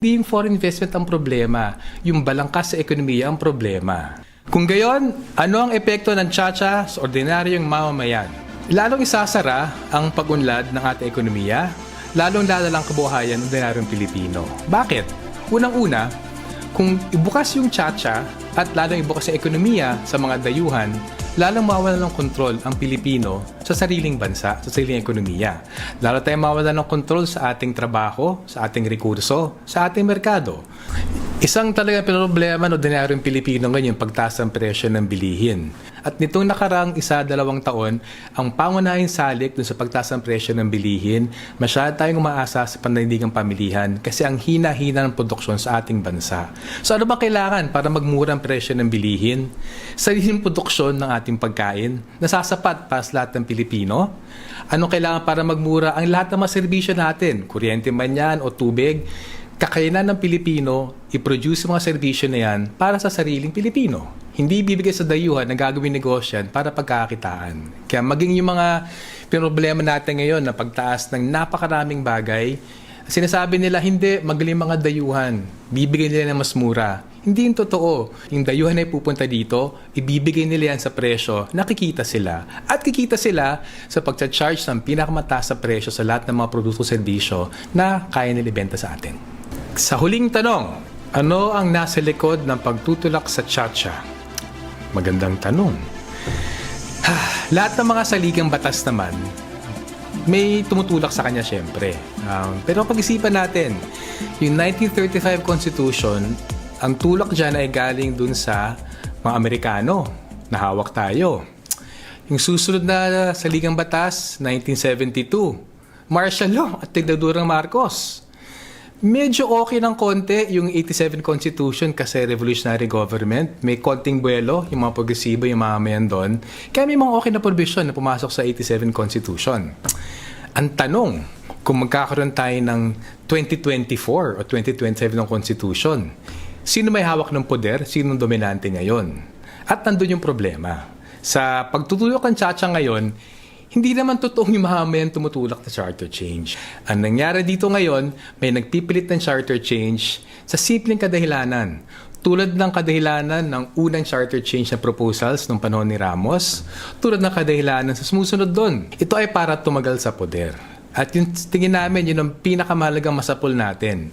Hindi yung foreign investment ang problema, yung balangkas sa ekonomiya ang problema. Kung gayon, ano ang epekto ng tsa-tsa sa ordinaryong mamamayan? Lalong isasara ang pag-unlad ng ating ekonomiya, lalong lalalang kabuhayan ng ordinaryong Pilipino. Bakit? Unang-una, kung ibukas yung tsa-tsa at lalong ibukas ang ekonomiya sa mga dayuhan, lalong mawawalan ng kontrol ang Pilipino sa sariling bansa, sa sariling ekonomiya. Lalo tayong mawawalan ng kontrol sa ating trabaho, sa ating rekurso, sa ating merkado. Isang talagang problema ng ordinaryong Pilipino ngayon yung pagtaas ng presyo ng bilihin. At nitong nakarang 1-2 taon, ang pangunahing salik dun sa pagtaas ng presyo ng bilihin, masyado tayong umaasa sa pandaigdigang pamilihan kasi ang hina-hina ng produksyon sa ating bansa. So ano ba kailangan para magmura ang presyo ng bilihin? Sariling produksyon ng ating pagkain, nasasapat para sa lahat ng Pilipino? Ano kailangan para magmura ang lahat ng mga serbisyo natin? Kuryente man yan o tubig? Kakayanan ng Pilipino i-produce mga serbisyo na yan para sa sariling Pilipino. Hindi bibigay sa dayuhan na gagawin negosyan para pagkakitaan. Kaya maging yung mga problema natin ngayon na pagtaas ng napakaraming bagay, sinasabi nila hindi, magaling mga dayuhan, bibigay nila ng mas mura. Hindi yung totoo. Yung dayuhan ay pupunta dito, ibibigay nila yan sa presyo, nakikita sila. At kikita sila sa pagcha-charge ng pinakamataas sa presyo sa lahat ng mga produkto serbisyo na kaya nila ibenta sa atin. Sa huling tanong, ano ang nasa likod ng pagtutulak sa tsa-tsa? Magandang tanong. Lahat ng mga saligang batas naman, may tumutulak sa kanya syempre. Pero pag-isipan natin, yung 1935 Constitution, ang tulak dyan ay galing dun sa mga Amerikano na hawak tayo. Yung susunod na saligang batas, 1972, martial law at Diktaturang Marcos. Medyo okay ng konti yung 87 Constitution kasi revolutionary government. May konting buwelo, yung mga progresibo, yung mamamayan doon. Kaya may mga okay na provision na pumasok sa 87 Constitution. Ang tanong, kung magkakaroon tayo ng 2024 o 2027 ng Constitution, sino may hawak ng poder? Sino dominante ngayon? At nandun yung problema. Sa pagtutulak ng tsa-tsa ngayon, hindi naman totoong yung mamamayan tumutulak na charter change. Ang nangyari dito ngayon, may nagpipilit ng charter change sa simpleng kadahilanan. Tulad ng kadahilanan ng unang charter change na proposals nung panahon ni Ramos, tulad ng kadahilanan sa sumusunod doon. Ito ay para tumagal sa poder. At yung tingin namin, yun ang pinakamahalagang masapul natin.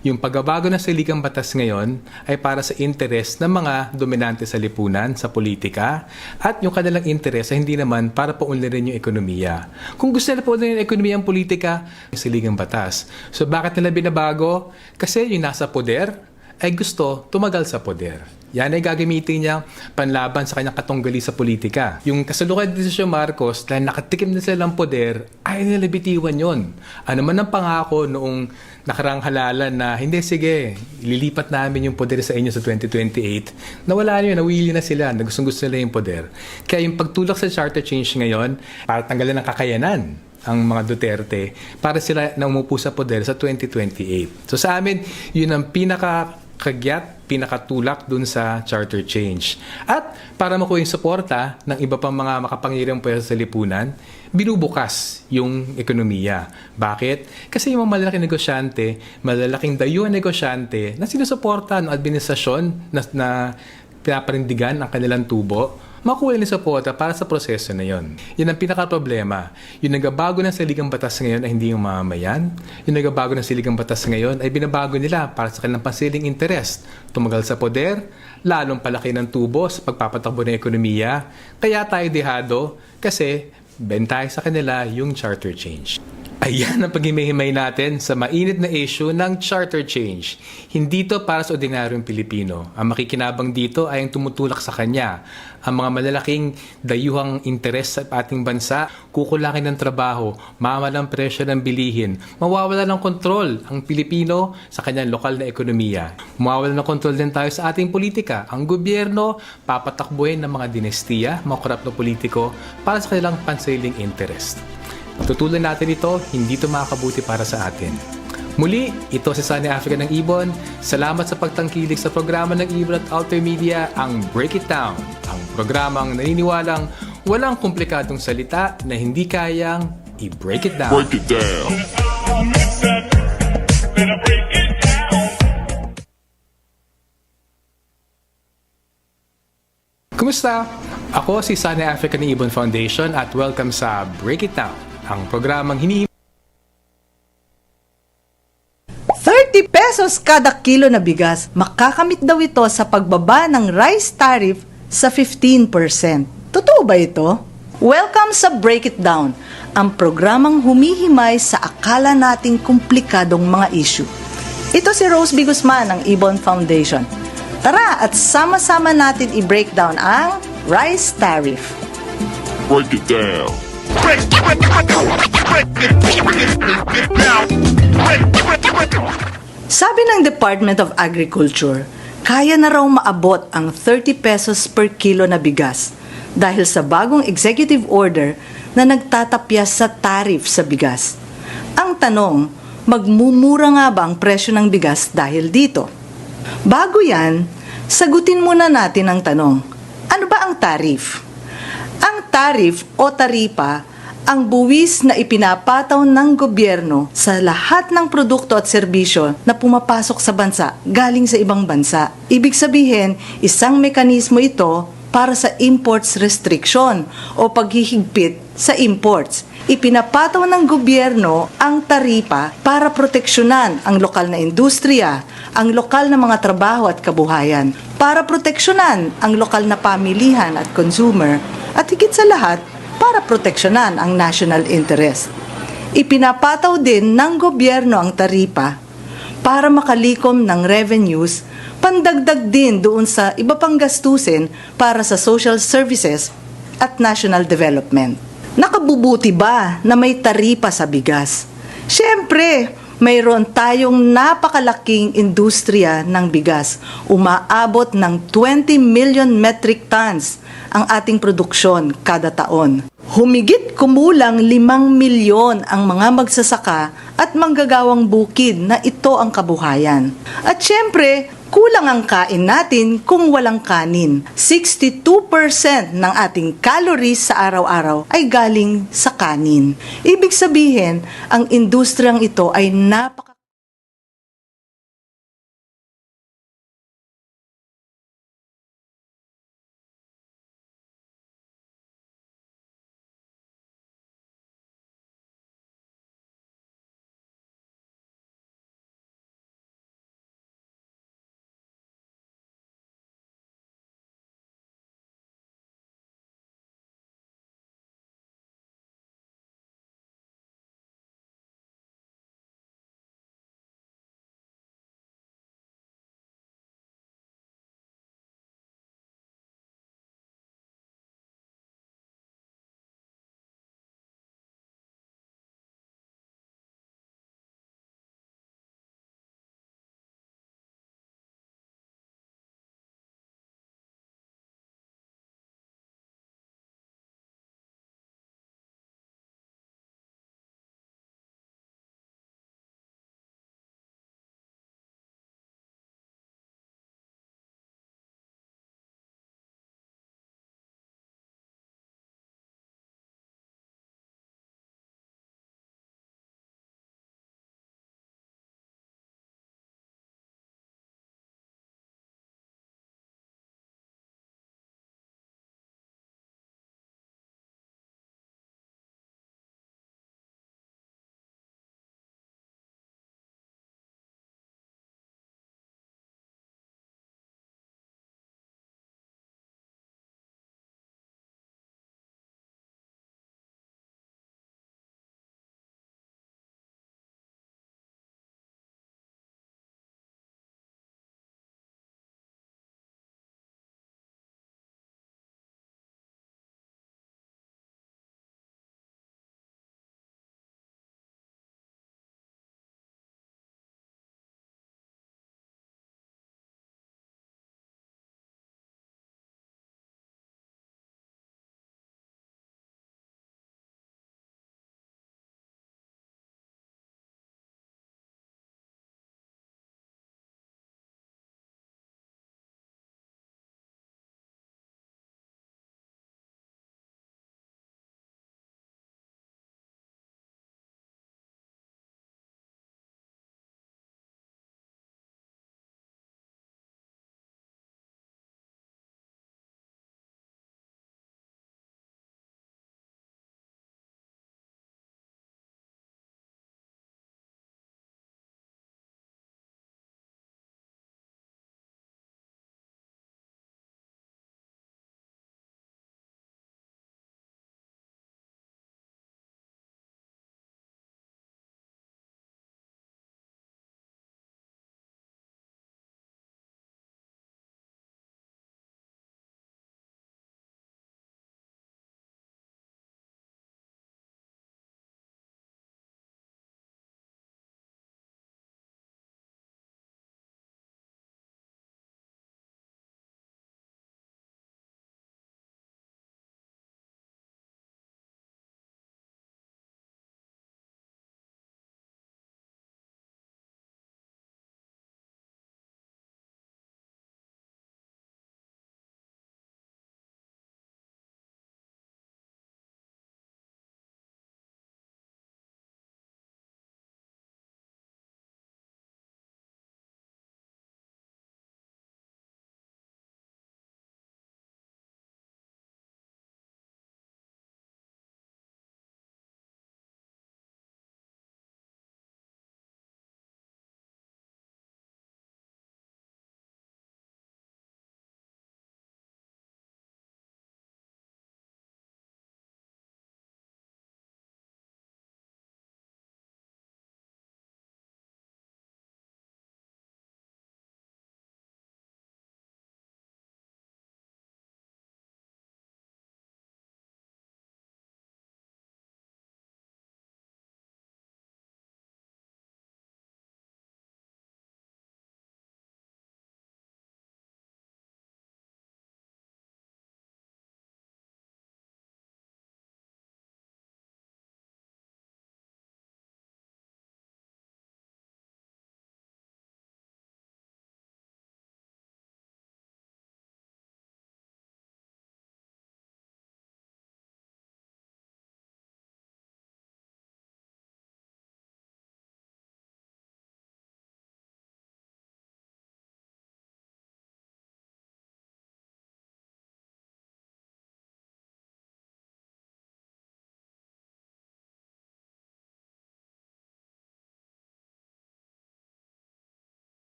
Yung pagbabago ng saligang batas ngayon ay para sa interes ng mga dominante sa lipunan, sa politika, at yung kanilang interes ay hindi naman para paunlarin yung ekonomiya. Kung gusto nila paunlarin yung ekonomiya ang politika, yung saligang batas. So bakit nila binabago? Kasi yung nasa poder ay gusto tumagal sa poder. Yan ay gagamitin niya panlaban sa kanyang katunggali sa politika. Yung kasalukuyang desisyon Marcos, dahil nakatikim na sila ng poder, ay nilabitiwan yon. Ano man ang pangako noong nakarang halalan na, hindi, sige, lilipat namin yung poder sa inyo sa 2028, nawala na yun, nawili na sila, na gustong-gusto nila yung poder. Kaya yung pagtulak sa charter change ngayon, para tanggalan ng kakayanan ang mga Duterte, para sila na umupo sa poder sa 2028. So sa amin, yun ang pinakakagyat, pinakatulak dun sa charter change. At para makuha yung suporta ng iba pang mga makapangyarihang pwersa sa lipunan, binubukas yung ekonomiya. Bakit? Kasi yung mga malalaking negosyante, malalaking dayuhan negosyante na sinusuporta ng administrasyon na pinaparindigan ang kanilang tubo, makuha nila suporta para sa proseso na yon. Yan ang pinaka-problema. Yung nagbabago ng saligang batas ngayon ay hindi yung mamamayan. Yung nagbabago ng saligang batas ngayon ay binabago nila para sa kanilang pansiling interest. Tumagal sa poder, lalong palaki ng tubo sa pagpapatakbo ng ekonomiya. Kaya tayo dehado kasi benta sa kanila yung charter change. Ayan ang paghimay-himay natin sa mainit na issue ng charter change. Hindi to para sa ordinaryong Pilipino. Ang makikinabang dito ay ang tumutulak sa kanya. Ang mga malalaking dayuhang interes sa ating bansa, kukulangin ng trabaho, mamalang presyo ng bilihin, mawawala ng kontrol ang Pilipino sa kanyang lokal na ekonomiya. Mawawala ng kontrol din tayo sa ating politika. Ang gobyerno, papatakbuhin ng mga dinestiya, mga korap na politiko para sa kanilang pansariling interest. Tutulan natin ito, hindi ito makakabuti para sa atin. Muli, ito si Sunny Africa ng IBON. Salamat sa pagtangkilik sa programa ng IBON at Alter Media, ang Break It Down. Ang programang naniniwalang walang komplikadong salita na hindi kayang i-break it down. Break it down. Kumusta? Ako si Sunny Africa ng IBON Foundation at welcome sa Break It Down, ang programang hinihintay 30 pesos kada kilo na bigas. Makakamit daw ito sa pagbaba ng rice tariff sa 15%. Totoo ba ito? Welcome sa Break It Down, ang programang humihimay sa akala nating komplikadong mga issue. Ito si Rose B. Guzman ng IBON Foundation. Tara at sama-sama natin i-break down ang rice tariff. Break it down. Sabi ng Department of Agriculture, kaya na raw maabot ang 30 pesos per kilo na bigas dahil sa bagong executive order na nagtatapyas sa tariff sa bigas. Ang tanong, magmumura nga ba ang presyo ng bigas dahil dito? Bago yan, sagutin muna natin ang tanong, ano ba ang tariff? Ang tariff o taripa ang buwis na ipinapataw ng gobyerno sa lahat ng produkto at serbisyo na pumapasok sa bansa galing sa ibang bansa. Ibig sabihin, isang mekanismo ito para sa imports restriction o paghihigpit sa imports. Ipinapataw ng gobyerno ang taripa para proteksyonan ang lokal na industriya, ang lokal na mga trabaho at kabuhayan, para proteksyonan ang lokal na pamilihan at consumer, at higit sa lahat, para proteksyonan ang national interest. Ipinapataw din ng gobyerno ang taripa para makalikom ng revenues, pandagdag din doon sa iba pang gastusin para sa social services at national development. Nakabubuti ba na may taripa sa bigas? Siyempre, mayroon tayong napakalaking industriya ng bigas. Umaabot ng 20 million metric tons ang ating produksyon kada taon. Humigit kumulang 5 milyon ang mga magsasaka at manggagawang bukid na ito ang kabuhayan. At syempre, kulang ang kain natin kung walang kanin. 62% ng ating calories sa araw-araw ay galing sa kanin. Ibig sabihin, ang industriyang ito ay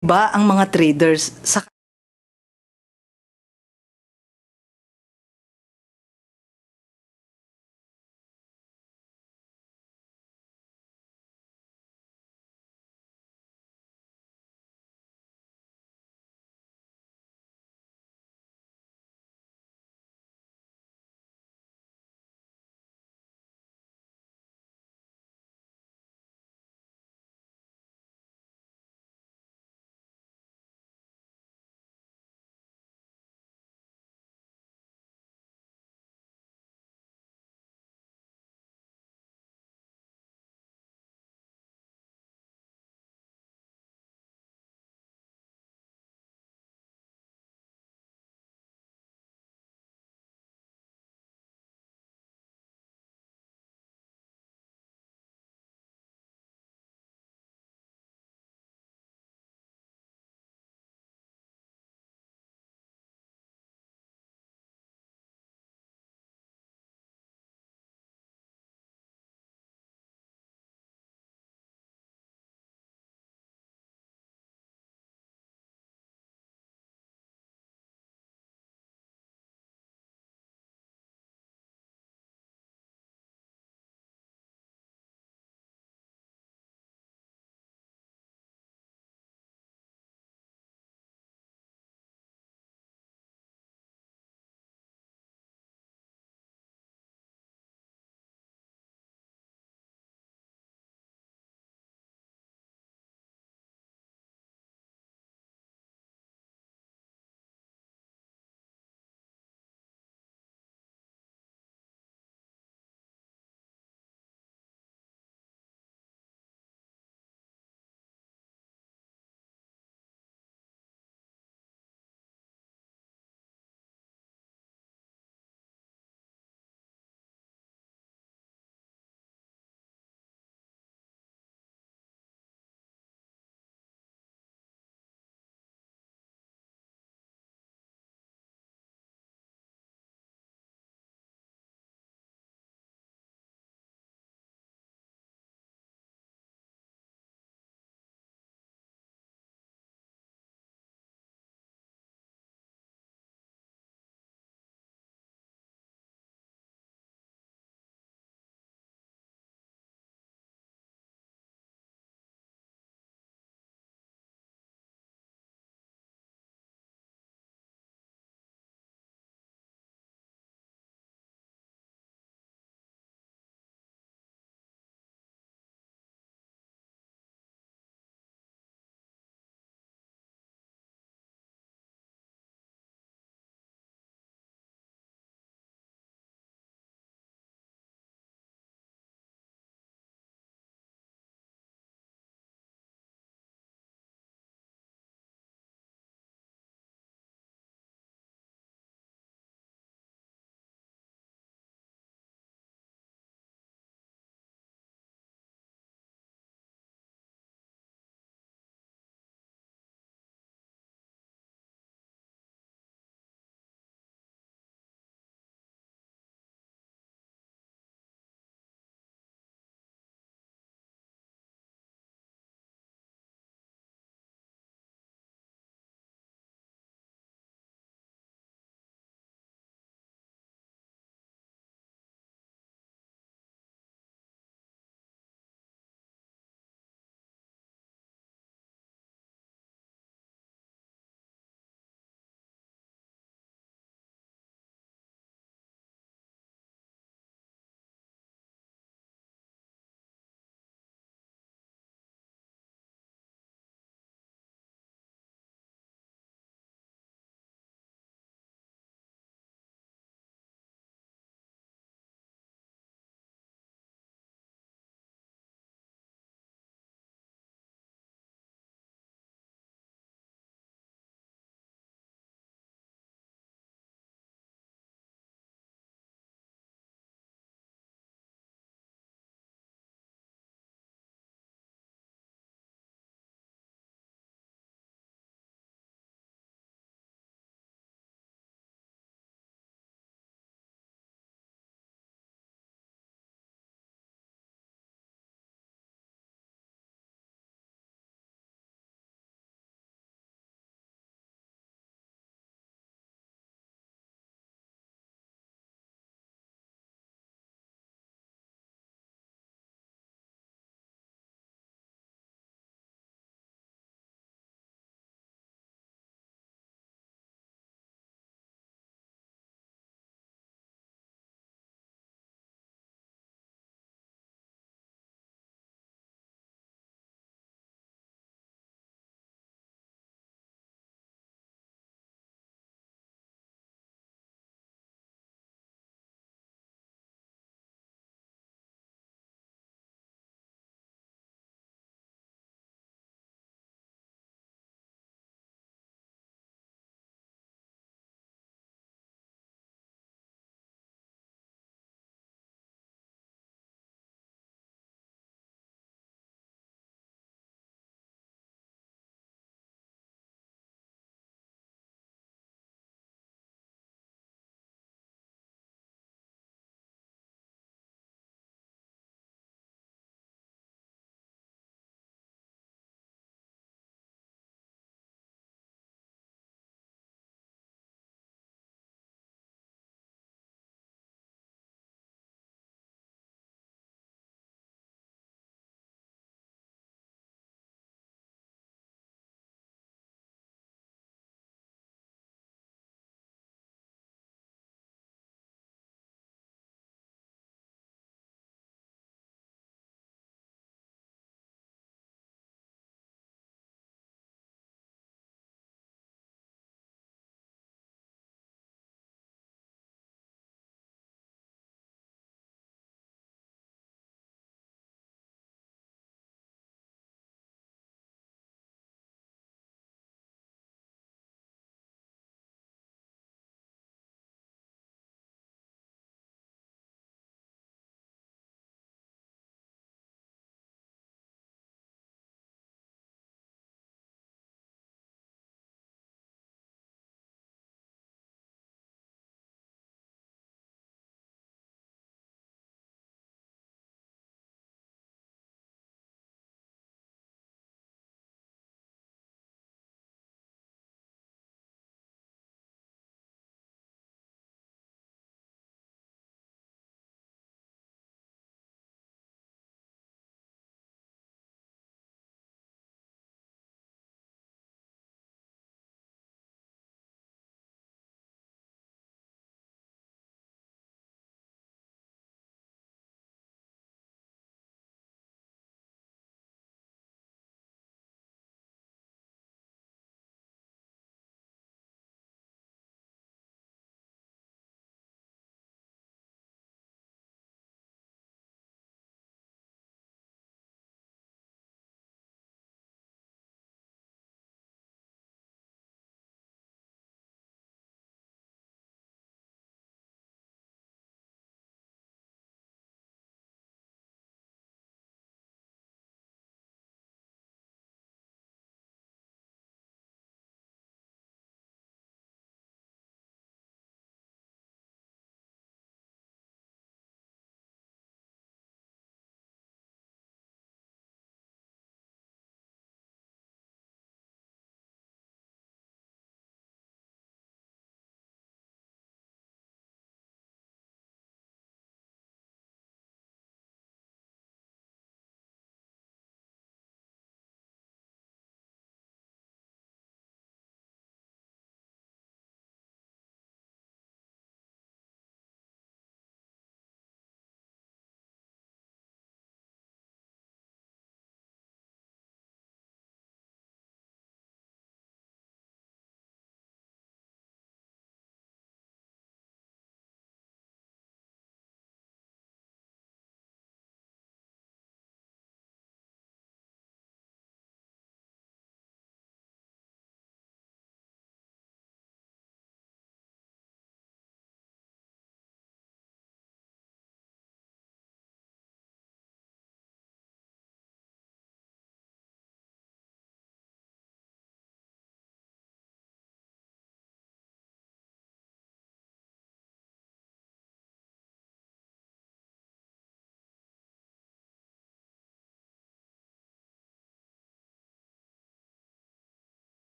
ba ang mga traders sa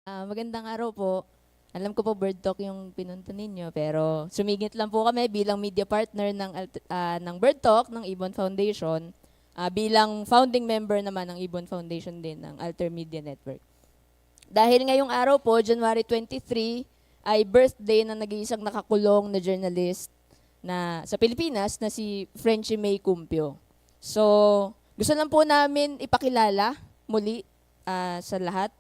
Magandang araw po. Alam ko po Birdtalk yung pinunta ninyo, pero sumigit lang po kami bilang media partner ng Birdtalk ng IBON Foundation, bilang founding member naman ng IBON Foundation din ng Alter Media Network. Dahil ngayong araw po, January 23, ay birthday ng nag-iisang nakakulong na journalist na sa Pilipinas na si Frenchie May Cumpio. So, gusto lang po namin ipakilala muli sa lahat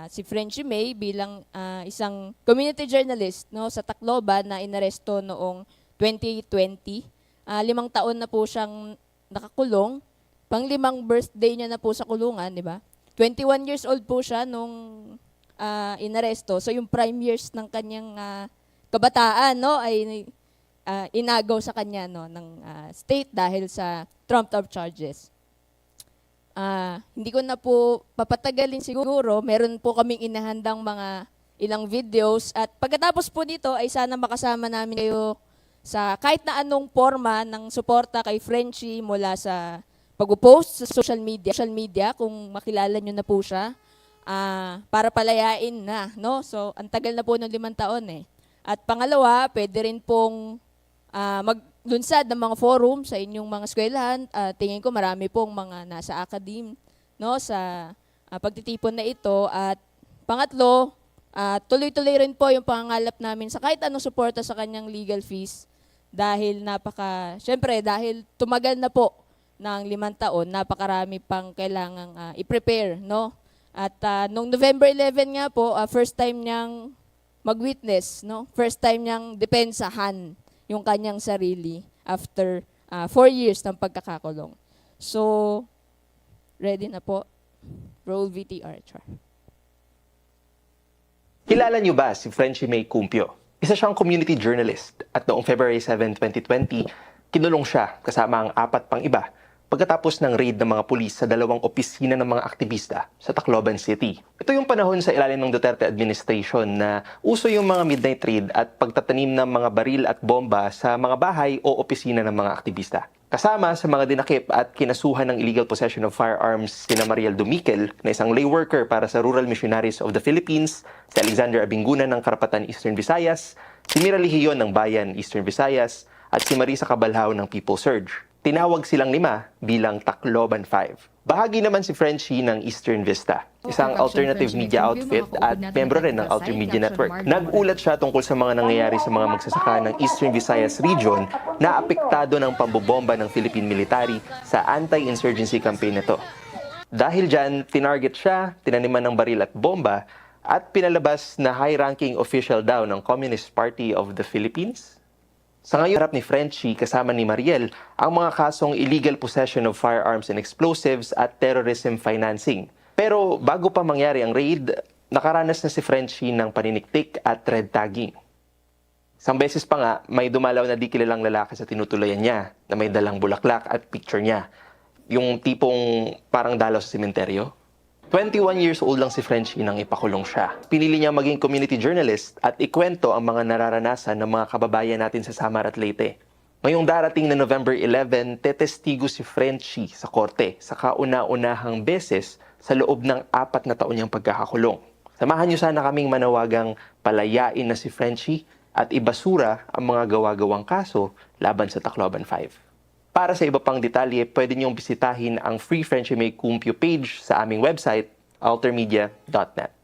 si Frenchie May bilang isang community journalist sa Tacloban na inaresto noong 2020. 5 taon na po siyang nakakulong. Pang-5 birthday niya na po sa kulungan, di ba? 21 years old po siya nung inaresto. So yung prime years ng kanyang kabataan ay inagaw sa kanya ng state dahil sa trumped-up charges. Hindi ko na po papatagalin siguro. Meron po kaming inahandang mga ilang videos. At pagkatapos po nito ay sana makasama namin kayo sa kahit na anong forma ng suporta kay Frenchie mula sa pag-post sa social media kung makilala nyo na po siya para palayain na. No? So, ang tagal na po ng 5 taon eh. At pangalawa, pwede rin pong maglunsad ng mga forum sa inyong mga eskwelahan. Tingin ko marami pong mga nasa academe sa pagtitipon na ito. At pangatlo, tuloy-tuloy rin po yung pangangalap namin sa kahit anong suporta sa kanyang legal fees dahil syempre dahil tumagal na po ng 5 taon, napakarami pang kailangang i-prepare. No? At noong November 11 nga po, first time niyang mag-witness, first time niyang depensahan yung kanyang sarili after 4 years ng pagkakakulong. So, ready na po. Roll VTR. Kilala niyo ba si Frenchie May Cumpio? Isa siyang community journalist at noong February 7, 2020, kinulong siya kasama ang 4 pang iba pagkatapos ng raid ng mga pulis sa 2 opisina ng mga aktivista sa Tacloban City. Ito yung panahon sa ilalim ng Duterte administration na uso yung mga midnight raid at pagtatanim ng mga baril at bomba sa mga bahay o opisina ng mga aktivista. Kasama sa mga dinakip at kinasuhan ng illegal possession of firearms sina Mariel Dumiquel na isang lay worker para sa Rural Missionaries of the Philippines, si Alexander Abinguna ng Karapatan Eastern Visayas, si Mira Lihiyon ng Bayan Eastern Visayas, at si Marisa Cabalhao ng People's Surge. Tinawag silang 5 bilang Tacloban 5. Bahagi naman si Frenchie ng Eastern Vista, isang alternative media outfit at membro rin ng Alter Media Network. Nag-ulat siya tungkol sa mga nangyayari sa mga magsasaka ng Eastern Visayas region na apektado ng pambobomba ng Philippine military sa anti-insurgency campaign nito. Dahil dyan, tinarget siya, tinaniman ng baril at bomba, at pinalabas na high-ranking official daw ng Communist Party of the Philippines. Sa ngayon, harap ni Frenchie kasama ni Mariel ang mga kasong illegal possession of firearms and explosives at terrorism financing. Pero bago pa mangyari ang raid, nakaranas na si Frenchie ng paniniktik at red tagging. Isang beses pa nga, may dumalaw na di kilalang lalaki sa tinutulayan niya na may dalang bulaklak at picture niya. Yung tipong parang dalaw sa sementeryo. 21 years old lang si Frenchie nang ipakulong siya. Pinili niya maging community journalist at ikwento ang mga nararanasan ng mga kababayan natin sa Samar at Leyte. Ngayong darating na November 11, tetestigo si Frenchie sa korte sa kauna-unahang beses sa loob ng 4 na taon niyang pagkakakulong. Samahan niyo sana kaming manawagang palayain na si Frenchie at ibasura ang mga gawa-gawang kaso laban sa Tacloban 5. Para sa iba pang detalye, pwede niyong bisitahin ang Free Frenchie May Cumpio page sa aming website, altermedia.net.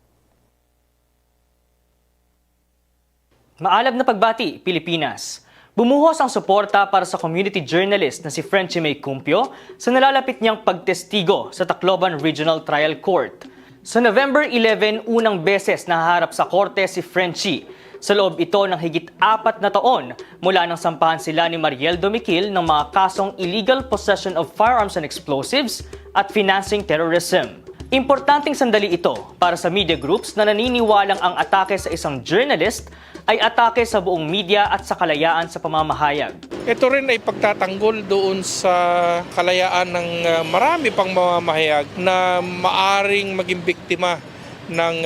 Maalab na pagbati, Pilipinas. Bumuhos ang suporta para sa community journalist na si Frenchie May Cumpio sa nalalapit niyang pagtestigo sa Tacloban Regional Trial Court. Sa November 11, unang beses nahaharap sa korte si Frenchie. Sa loob ito ng higit 4 na taon mula nang sampahan sila ni Mariel Dumiquel ng mga kasong illegal possession of firearms and explosives at financing terrorism. Importanteng sandali ito para sa media groups na naniniwalang ang atake sa isang journalist ay atake sa buong media at sa kalayaan sa pamamahayag. Ito rin ay pagtatanggol doon sa kalayaan ng marami pang mamamahayag na maaring maging biktima ng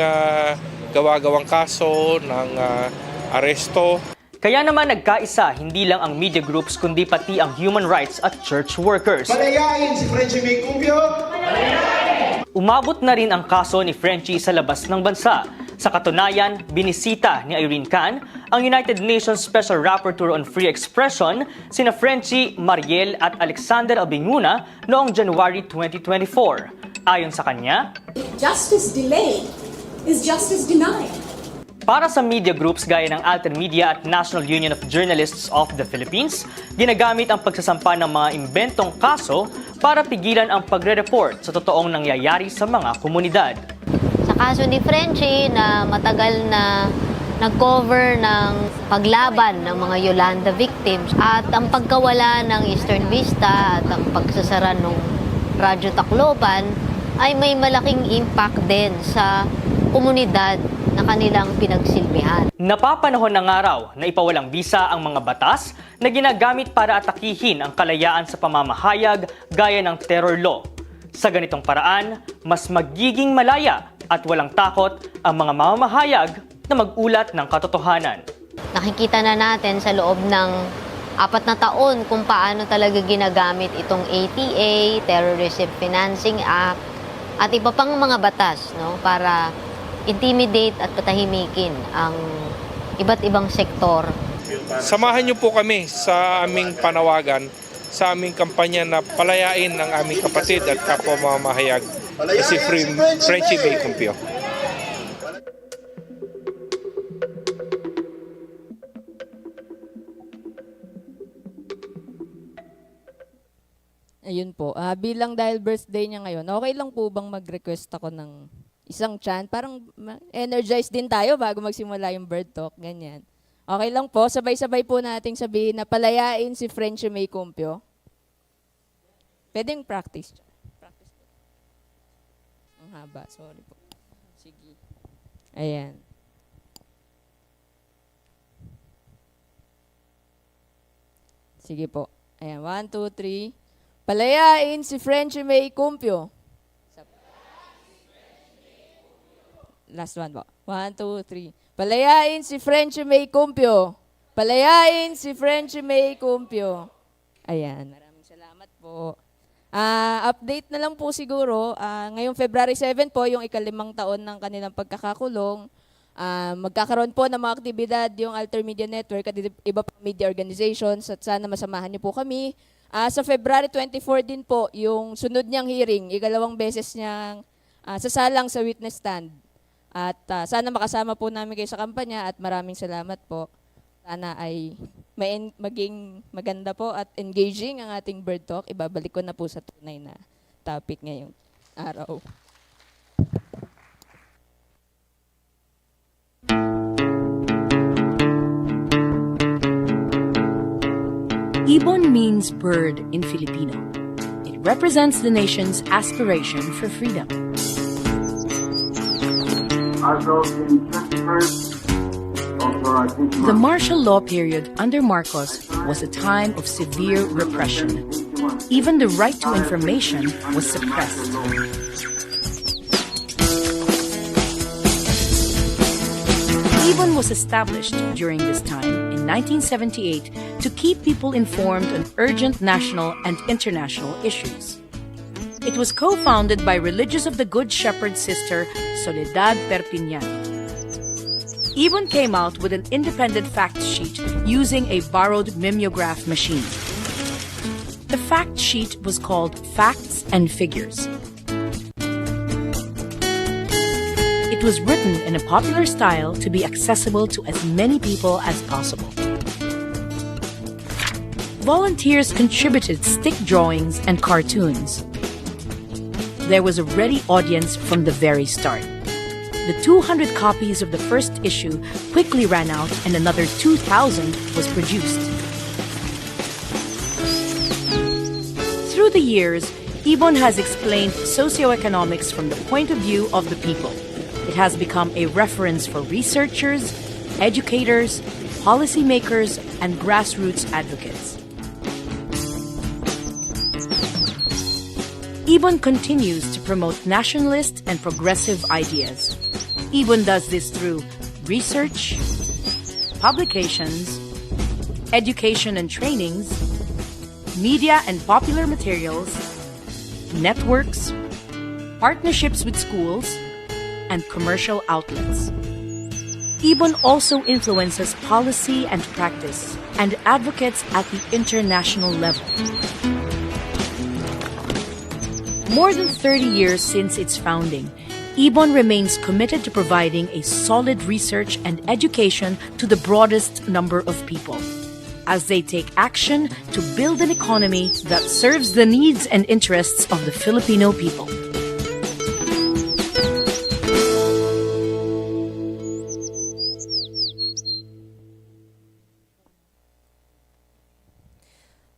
gawa-gawang kaso, ng aresto. Kaya naman nagkaisa hindi lang ang media groups kundi pati ang human rights at church workers. Palayain si Frenchie May Cumpio! Palayain! Umabot na rin ang kaso ni Frenchie sa labas ng bansa. Sa katunayan, binisita ni Irene Can ang United Nations Special Rapporteur on Free Expression sina Frenchie, Mariel at Alexander Albinguna noong January 2024. Ayon sa kanya, justice delayed is justice denied. para sa media groups gaya ng Alten Media at National Union of Journalists of the Philippines, ginagamit ang pagsasampa ng mga imbentong kaso para pigilan ang pagre-report sa totoong nangyayari sa mga komunidad. Sa kaso ni Frenchie na matagal na nag-cover ng paglaban ng mga Yolanda victims at ang pagkawala ng Eastern Vista at ang pagsasara ng Radyo Tacloban ay may malaking impact din sa komunidad na kanilang pinagsilbihan. Napapanahon ng araw na ipawalang bisa ang mga batas na ginagamit para atakihin ang kalayaan sa pamamahayag gaya ng terror law. Sa ganitong paraan, mas magiging malaya at walang takot ang mga mamamahayag na mag-ulat ng katotohanan. Nakikita na natin sa loob ng 4 na taon kung paano talaga ginagamit itong ATA, Terrorism Financing Act, at iba pang mga batas, no, para intimidate at patahimikin ang iba't ibang sektor. Samahan niyo po kami sa aming panawagan, sa aming kampanya na palayain ang aming kapatid at kapwa mamamahayag na si Frenchie May Cumpio. Ayun po. Bilang dahil birthday niya ngayon, okay lang po bang mag-request ako ng isang chant? Parang energize din tayo bago magsimula yung Birdtalk, ganyan. Okay lang po, sabay-sabay po nating sabihin na palayain si Frenchie May Cumpio. Pwedeng practice. Practice po. Ang haba, sorry po. Sige. Ayan. Sige po. Ayan, 1, 2, 3. Palayain si Frenchie May Cumpio. Last one po. 1, 2, 3. Palayain si Frenchie May Cumpio. Palayain si Frenchie May Cumpio. Ayan, maraming salamat po. Update na lang po siguro. Ngayong February 7 po, yung ika-5 taon ng kanilang pagkakakulong. Magkakaroon po ng mga aktibidad yung Alter Media Network at iba pang media organizations at sana masamahan niyo po kami. Sa February 24 din po, yung sunod niyang hearing, 2 beses niyang sasalang sa witness stand. At sana makasama po namin kayo sa kampanya at maraming salamat po. Sana ay maging maganda po at engaging ang ating Birdtalk. Ibabalik ko na po sa tunay na topic ngayong araw. IBON means bird in Filipino. It represents the nation's aspiration for freedom. The martial law period under Marcos was a time of severe repression. Even the right to information was suppressed. IBON was established during this time in 1978 to keep people informed on urgent national and international issues. It was co-founded by religious of the Good Shepherd sister Soledad Perpignan. IBON came out with an independent fact sheet using a borrowed mimeograph machine. The fact sheet was called Facts and Figures. It was written in a popular style to be accessible to as many people as possible. Volunteers contributed stick drawings and cartoons. There was a ready audience from the very start. The 200 copies of the first issue quickly ran out and another 2,000 was produced. Through the years, IBON has explained socioeconomics from the point of view of the people. It has become a reference for researchers, educators, policymakers, and grassroots advocates. IBON continues to promote nationalist and progressive ideas. IBON does this through research, publications, education and trainings, media and popular materials, networks, partnerships with schools, and commercial outlets. IBON also influences policy and practice and advocates at the international level. More than 30 years since its founding, IBON remains committed to providing a solid research and education to the broadest number of people as they take action to build an economy that serves the needs and interests of the Filipino people.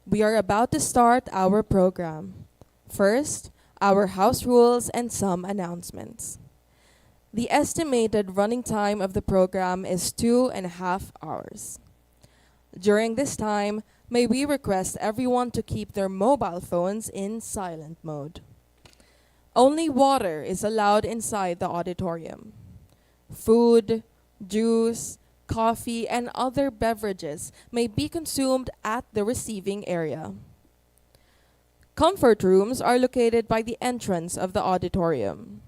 We are about to start our program. First, our house rules and some announcements. The estimated running time of the program is 2.5 hours. During this time, may we request everyone to keep their mobile phones in silent mode. Only water is allowed inside the auditorium. Food, juice, coffee, and other beverages may be consumed at the receiving area. Comfort rooms are located by the entrance of the auditorium.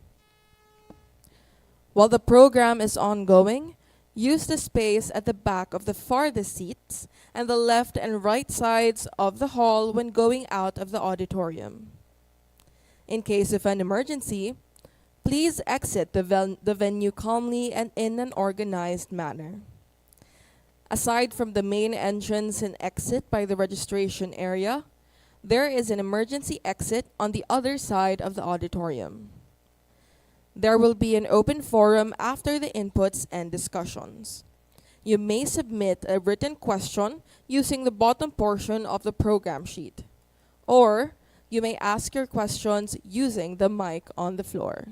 While the program is ongoing, use the space at the back of the farthest seats and the left and right sides of the hall when going out of the auditorium. In case of an emergency, please exit the venue calmly and in an organized manner. Aside from the main entrance and exit by the registration area, there is an emergency exit on the other side of the auditorium. There will be an open forum after the inputs and discussions. You may submit a written question using the bottom portion of the program sheet, or you may ask your questions using the mic on the floor.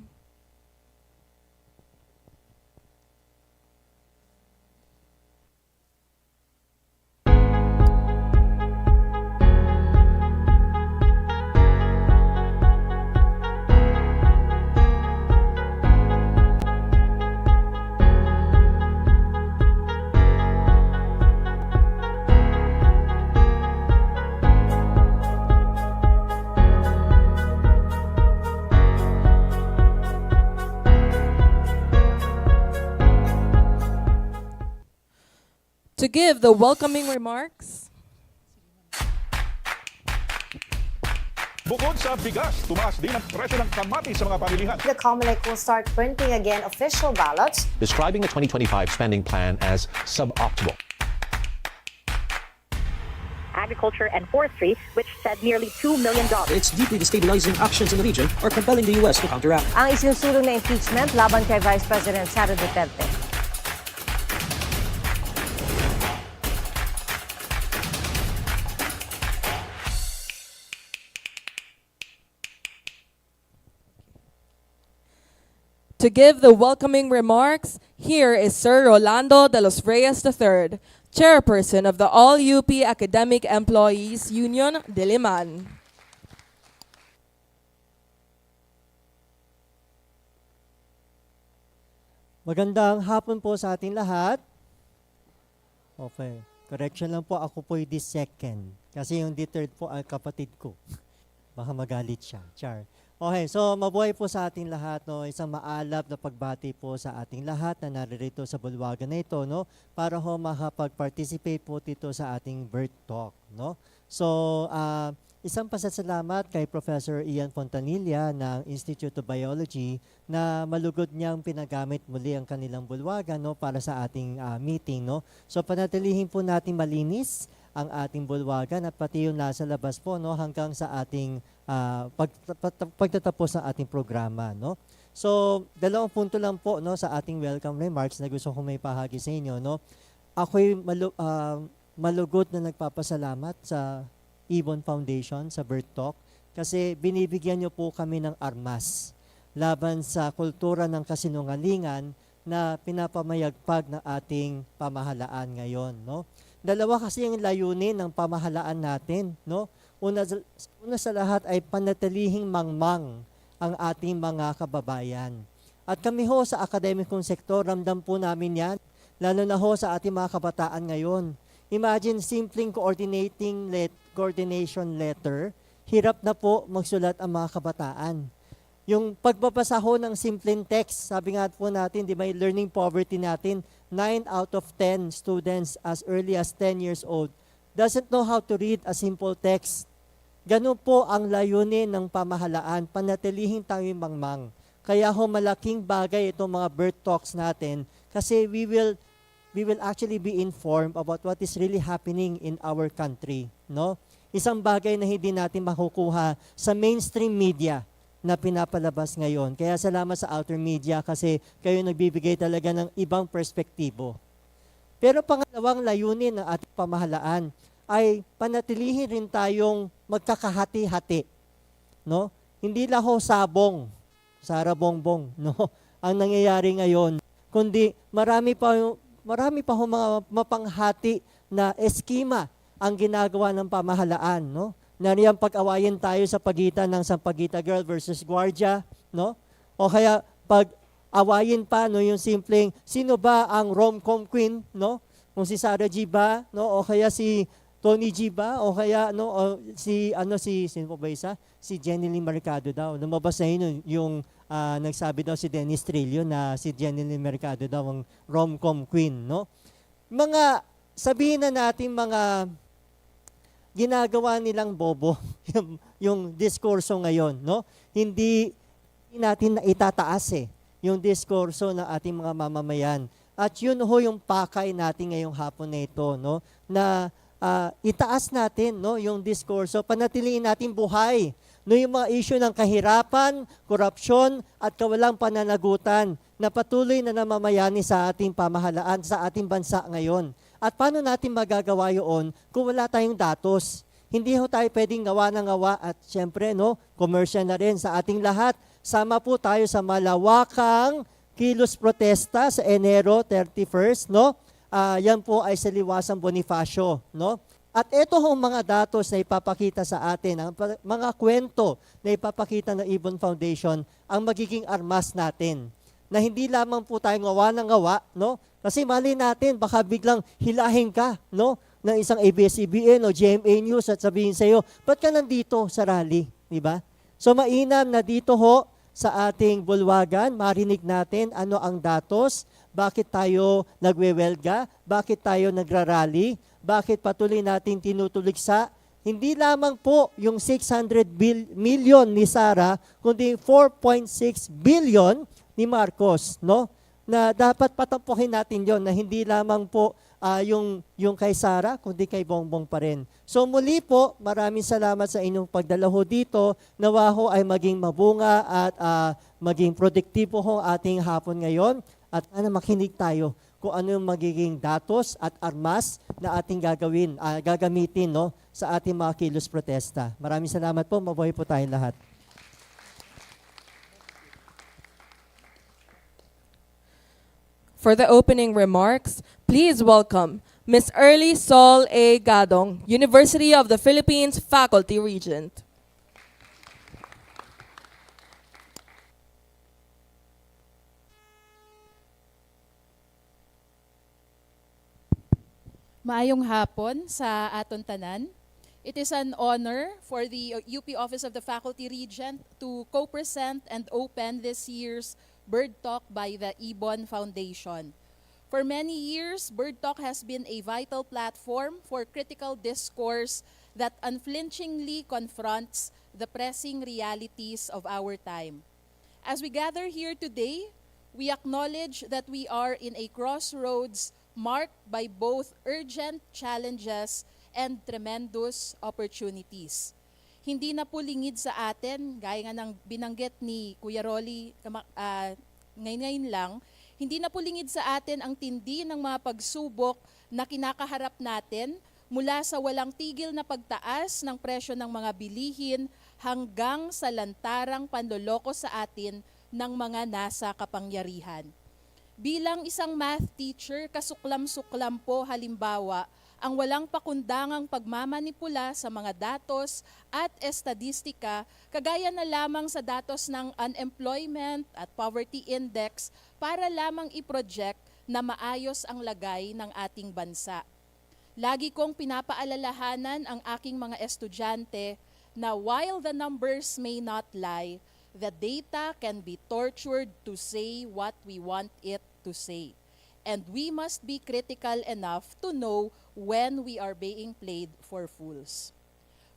To give the welcoming remarks, Bukod sa bigas, tumaas din ang presyo ng kamatis sa mga pamilihan. The COMELEC will start printing again official ballots, describing the 2025 spending plan as suboptimal. Agriculture and Forestry, which said nearly $2 million. Its deeply destabilizing actions in the region are compelling the U.S. to counteract. Ang isinusulong na impeachment laban kay Vice President Sara Duterte. to give the welcoming remarks, here is Sir Rolando de los Reyes III, Chairperson of the All-UP Academic Employees Union, Diliman. Magandang hapon po sa ating lahat. Okay, correction lang po, ako po yung the second. Kasi yung the third po ay kapatid ko. Baka magalit siya. Char. Okay, so mabuhay po sa ating lahat, no? Isang maalab na pagbati po sa ating lahat na naririto sa bulwagan na ito, no? Para ho makapag-participate po dito sa ating Birdtalk, no? So, isang pasasalamat kay Professor Ian Fontanilla ng Institute of Biology na malugod niyang pinagamit muli ang kanilang bulwagan, no, para sa ating meeting, no. So panatilihin po natin malinis ang ating bulwagan at pati yung nasa labas po, no, hanggang sa ating pagtatapos ng ating programa, no. So dalawang punto lang po, no, sa ating welcome remarks na gusto kong may pahagi sa inyo, no. Ako'y malugod na nagpapasalamat sa IBON Foundation, sa Birdtalk, kasi binibigyan niyo po kami ng armas laban sa kultura ng kasinungalingan na pinapamayagpag ng ating pamahalaan ngayon, no? Dalawa kasi yung layunin ng pamahalaan natin, no? Una sa lahat ay panatilihing mangmang ang ating mga kababayan. At kami ho sa akademikong sektor, ramdam po namin yan, lalo na ho sa ating mga kabataan ngayon. Imagine simpleng coordination letter, hirap na po magsulat ang mga kabataan. Yung pagbabasa ho ng simpleng text, sabi nga po natin, di ba, yung learning poverty natin, 9 out of 10 students as early as 10 years old doesn't know how to read a simple text. Ganun po ang layunin ng pamahalaan, panatilihin tayong mangmang. Kaya ho malaking bagay itong mga bird talks natin kasi we will actually be informed about what is really happening in our country, no? Isang bagay na hindi natin makukuha sa mainstream media na pinapalabas ngayon. Kaya salamat sa outer media kasi kayo nagbibigay talaga ng ibang perspektibo. Pero pangalawang layunin ng ating pamahalaan ay panatilihin rin tayong magkakahati-hati, no? Hindi lang ho sabong, sarabongbong, no? Ang nangyayari ngayon, kundi marami pa ho mga mapanghati na eskema ang ginagawa ng pamahalaan, no? Nariyang pag-awayin tayo sa pagitan ng Sampaguita Girl versus Guardia, no? O kaya pag-awayin pa, no, yung simpleng sino ba ang rom-com queen, no? Kung si Sarah G ba, no? O kaya si Tony G ba? O kaya sino po ba isa? Si Jenny Lee Mercado daw. Lumabas na yun yung nagsabi daw si Dennis Trillo na si Jenny Lee Mercado daw ang rom-com queen, no? Sabihin na natin mga ginagawa nilang bobo yung diskurso ngayon, no? Hindi natin na itataas yung diskurso ng ating mga mamamayan. At yun ho yung pakay natin ngayong hapon na ito, no? Na itaas natin, no, yung diskurso, panatiliin natin buhay, no, yung mga issue ng kahirapan, korupsyon at kawalang pananagutan na patuloy na namamayani sa ating pamahalaan, sa ating bansa ngayon. At paano natin magagawa yun kung wala tayong datos? Hindi ho tayo pwedeng gawa ng gawa at syempre, no, commercial na rin sa ating lahat. Sama po tayo sa malawakang kilos protesta sa Enero 31st, no? Yan po ay sa Liwasang Bonifacio, no? At ito hong mga datos na ipapakita sa atin, ang mga kwento na ipapakita ng IBON Foundation, ang magiging armas natin. Na hindi lamang po tayong gawa ng gawa, no? Kasi mali natin, baka biglang hilahin ka, no? Ng isang ABS-CBN o GMA News at sabihin sa iyo, ba't ka nandito sa rally? Diba? So mainam na dito ho sa ating bulwagan, marinig natin ano ang datos, bakit tayo nagwewelga, bakit tayo nagrarally, bakit patuloy natin tinutuligsa. Hindi lamang po yung 600 million ni Sara, kundi 4.6 billion ni Marcos, no? Na dapat patampuhin natin yon na hindi lamang po yung kay Sara, kundi kay Bongbong pa rin. So muli po, maraming salamat sa inyong pagdala ho dito. Nawa ho ay maging mabunga at maging produktibo ho ating hapon ngayon. At makinig tayo kung ano yung magiging datos at armas na ating gagamitin, no, sa ating mga kilos protesta. Maraming salamat po. Mabuhay po tayong lahat. For the opening remarks, please welcome Ms. Early Sol A. Gadong, University of the Philippines Faculty Regent. Maayong hapon sa aton tanan. It is an honor for the UP Office of the Faculty Regent to co-present and open this year's Birdtalk by the IBON Foundation. For many years, Birdtalk has been a vital platform for critical discourse that unflinchingly confronts the pressing realities of our time. As we gather here today, we acknowledge that we are in a crossroads marked by both urgent challenges and tremendous opportunities. Hindi na po lingid sa atin, gaya nga ng binanggit ni Kuya Rolly ngayon lang, hindi na po lingid sa atin ang tindi ng mga pagsubok na kinakaharap natin mula sa walang tigil na pagtaas ng presyo ng mga bilihin hanggang sa lantarang panloloko sa atin ng mga nasa kapangyarihan. Bilang isang math teacher, kasuklam-suklam po halimbawa ang walang pakundangang pagmamanipula sa mga datos at estadistika, kagaya na lamang sa datos ng unemployment at poverty index para lamang i-project na maayos ang lagay ng ating bansa. Lagi kong pinapaalalahanan ang aking mga estudyante na while the numbers may not lie, The data can be tortured to say what we want it to say. And we must be critical enough to know when we are being played for fools.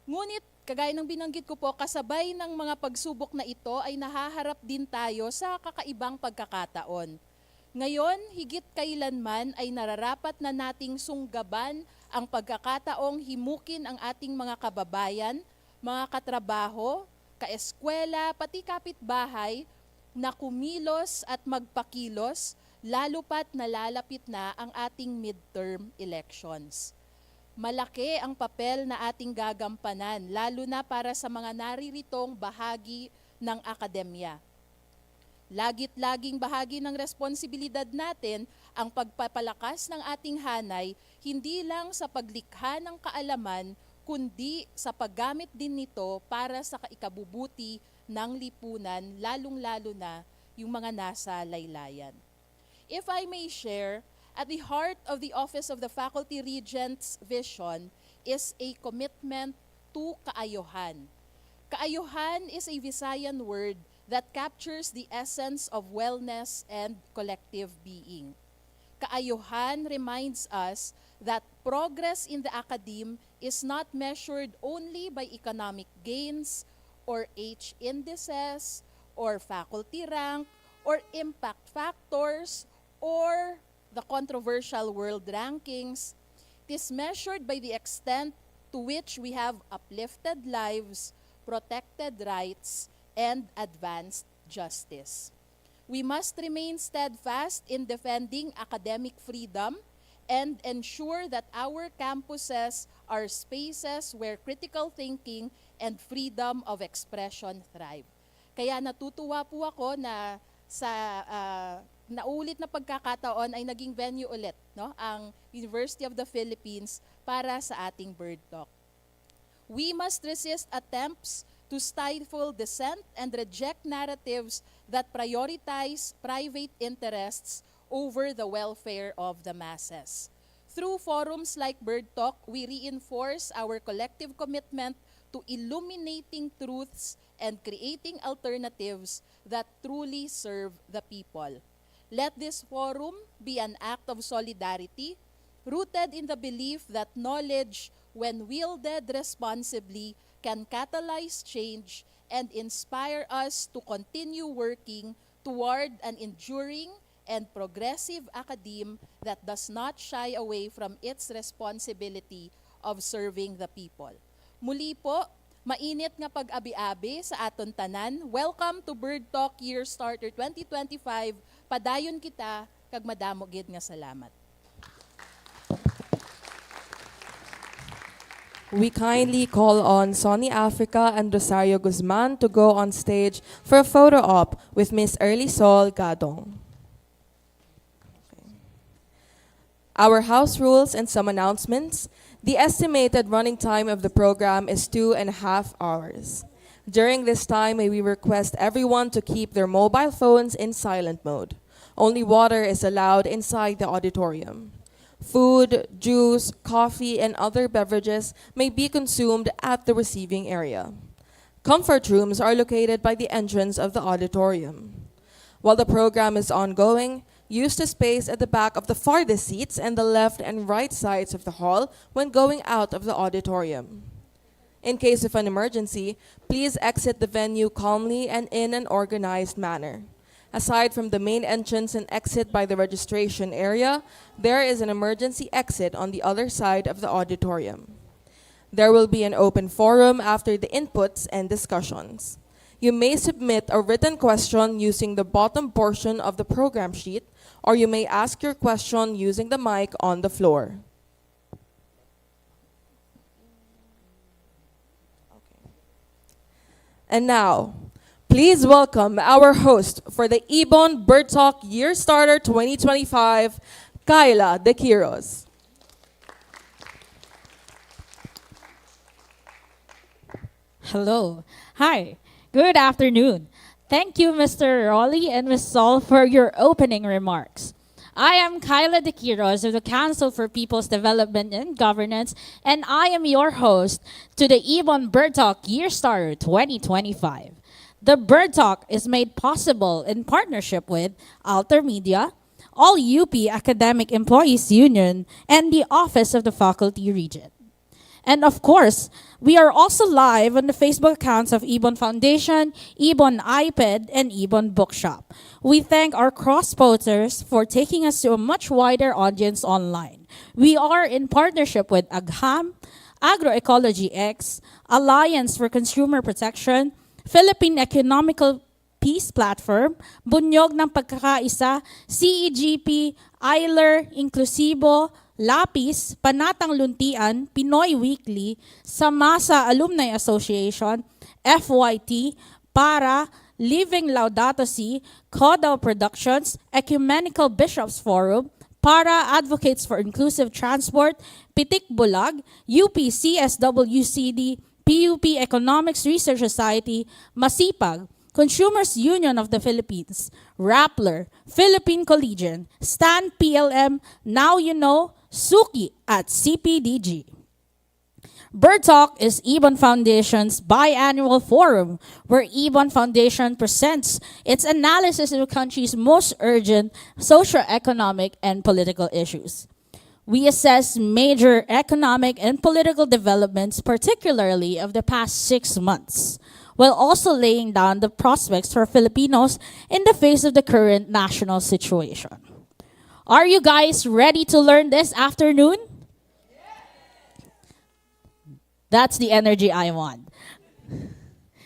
Ngunit, kagaya ng binanggit ko po, kasabay ng mga pagsubok na ito ay nahaharap din tayo sa kakaibang pagkakataon. Ngayon, higit kailanman ay nararapat na nating sunggaban ang pagkakataong himukin ang ating mga kababayan, mga katrabaho, kaeskwela, pati kapitbahay na kumilos at magpakilos, lalo pat nalalapit na ang ating midterm elections. Malaki ang papel na ating gagampanan, lalo na para sa mga nariritong bahagi ng akademya. Lagit-laging bahagi ng responsibilidad natin ang pagpapalakas ng ating hanay, hindi lang sa paglikha ng kaalaman, kundi sa paggamit din nito para sa ikabubuti ng lipunan, lalong-lalo na yung mga nasa laylayan. If I may share, at the heart of the Office of the Faculty Regent's vision is a commitment to kaayuhan. Kaayuhan is a Visayan word that captures the essence of wellness and collective being. Kaayuhan reminds us that progress in the academe is not measured only by economic gains or H indices or faculty rank or impact factors or the controversial world rankings. It is measured by the extent to which we have uplifted lives, protected rights, and advanced justice. We must remain steadfast in defending academic freedom and ensure that our campuses are spaces where critical thinking and freedom of expression thrive. Kaya natutuwa po ako na sa naulit na pagkakataon ay naging venue ulit, no, ang University of the Philippines para sa ating Birdtalk. We must resist attempts to stifle dissent and reject narratives that prioritize private interests over the welfare of the masses. Through forums like Birdtalk, we reinforce our collective commitment to illuminating truths and creating alternatives that truly serve the people. Let this forum be an act of solidarity, rooted in the belief that knowledge, when wielded responsibly, can catalyze change and inspire us to continue working toward an enduring and progressive academe that does not shy away from its responsibility of serving the people. Muli po, mainit nga pag-abi-abi sa aton tanan. Welcome to Birdtalk Yearstarter 2025. Padayon kita, kag madamo gid nga salamat. We kindly call on Sonny Africa and Rosario Guzman to go on stage for a photo op with Miss Early-Sol Gadong. Our house rules and some announcements. The estimated running time of the program is 2.5 hours. During this time, may we request everyone to keep their mobile phones in silent mode. Only water is allowed inside the auditorium. Food, juice, coffee, and other beverages may be consumed at the receiving area. Comfort rooms are located by the entrance of the auditorium. While the program is ongoing, use the space at the back of the farthest seats and the left and right sides of the hall when going out of the auditorium. In case of an emergency, please exit the venue calmly and in an organized manner. Aside from the main entrance and exit by the registration area, there is an emergency exit on the other side of the auditorium. There will be an open forum after the inputs and discussions. You may submit a written question using the bottom portion of the program sheet, or you may ask your question using the mic on the floor. And now, please welcome our host for the IBON Birdtalk Yearstarter 2025, Kyla De Quiros. Hello. Hi. Good afternoon. Thank you, Mr. Raleigh and Ms. Sol, for your opening remarks. I am Kyla De Quiros of the Council for People's Development and Governance, and I am your host to the IBON Birdtalk Yearstarter 2025. The Bird Talk is made possible in partnership with Alter Media, All UP Academic Employees Union, and the Office of the Faculty Regent. And of course, we are also live on the Facebook accounts of IBON Foundation, IBON iPad, and IBON Bookshop. We thank our cross-posters for taking us to a much wider audience online. We are in partnership with AGHAM, Agroecology X, Alliance for Consumer Protection, Philippine Economical Peace Platform, Bunyog ng Pagkakaisa, CEGP, ILER, Inclusibo, Lapis, Panatang Luntian, Pinoy Weekly, Samasa Alumni Association, FYT, Para, Living Laudato Si, Kodal Productions, Ecumenical Bishops Forum, Para Advocates for Inclusive Transport, Pitik Bulag, UP CSWCD, PUP Economics Research Society, Masipag, Consumers Union of the Philippines, Rappler, Philippine Collegian, Stan PLM, Now You Know, Suki at CPDG. Bird Talk is IBON Foundation's biannual forum where IBON Foundation presents its analysis of the country's most urgent socio-economic and political issues. We assess major economic and political developments, particularly of the past 6 months, while also laying down the prospects for Filipinos in the face of the current national situation. Are you guys ready to learn this afternoon? That's the energy I want.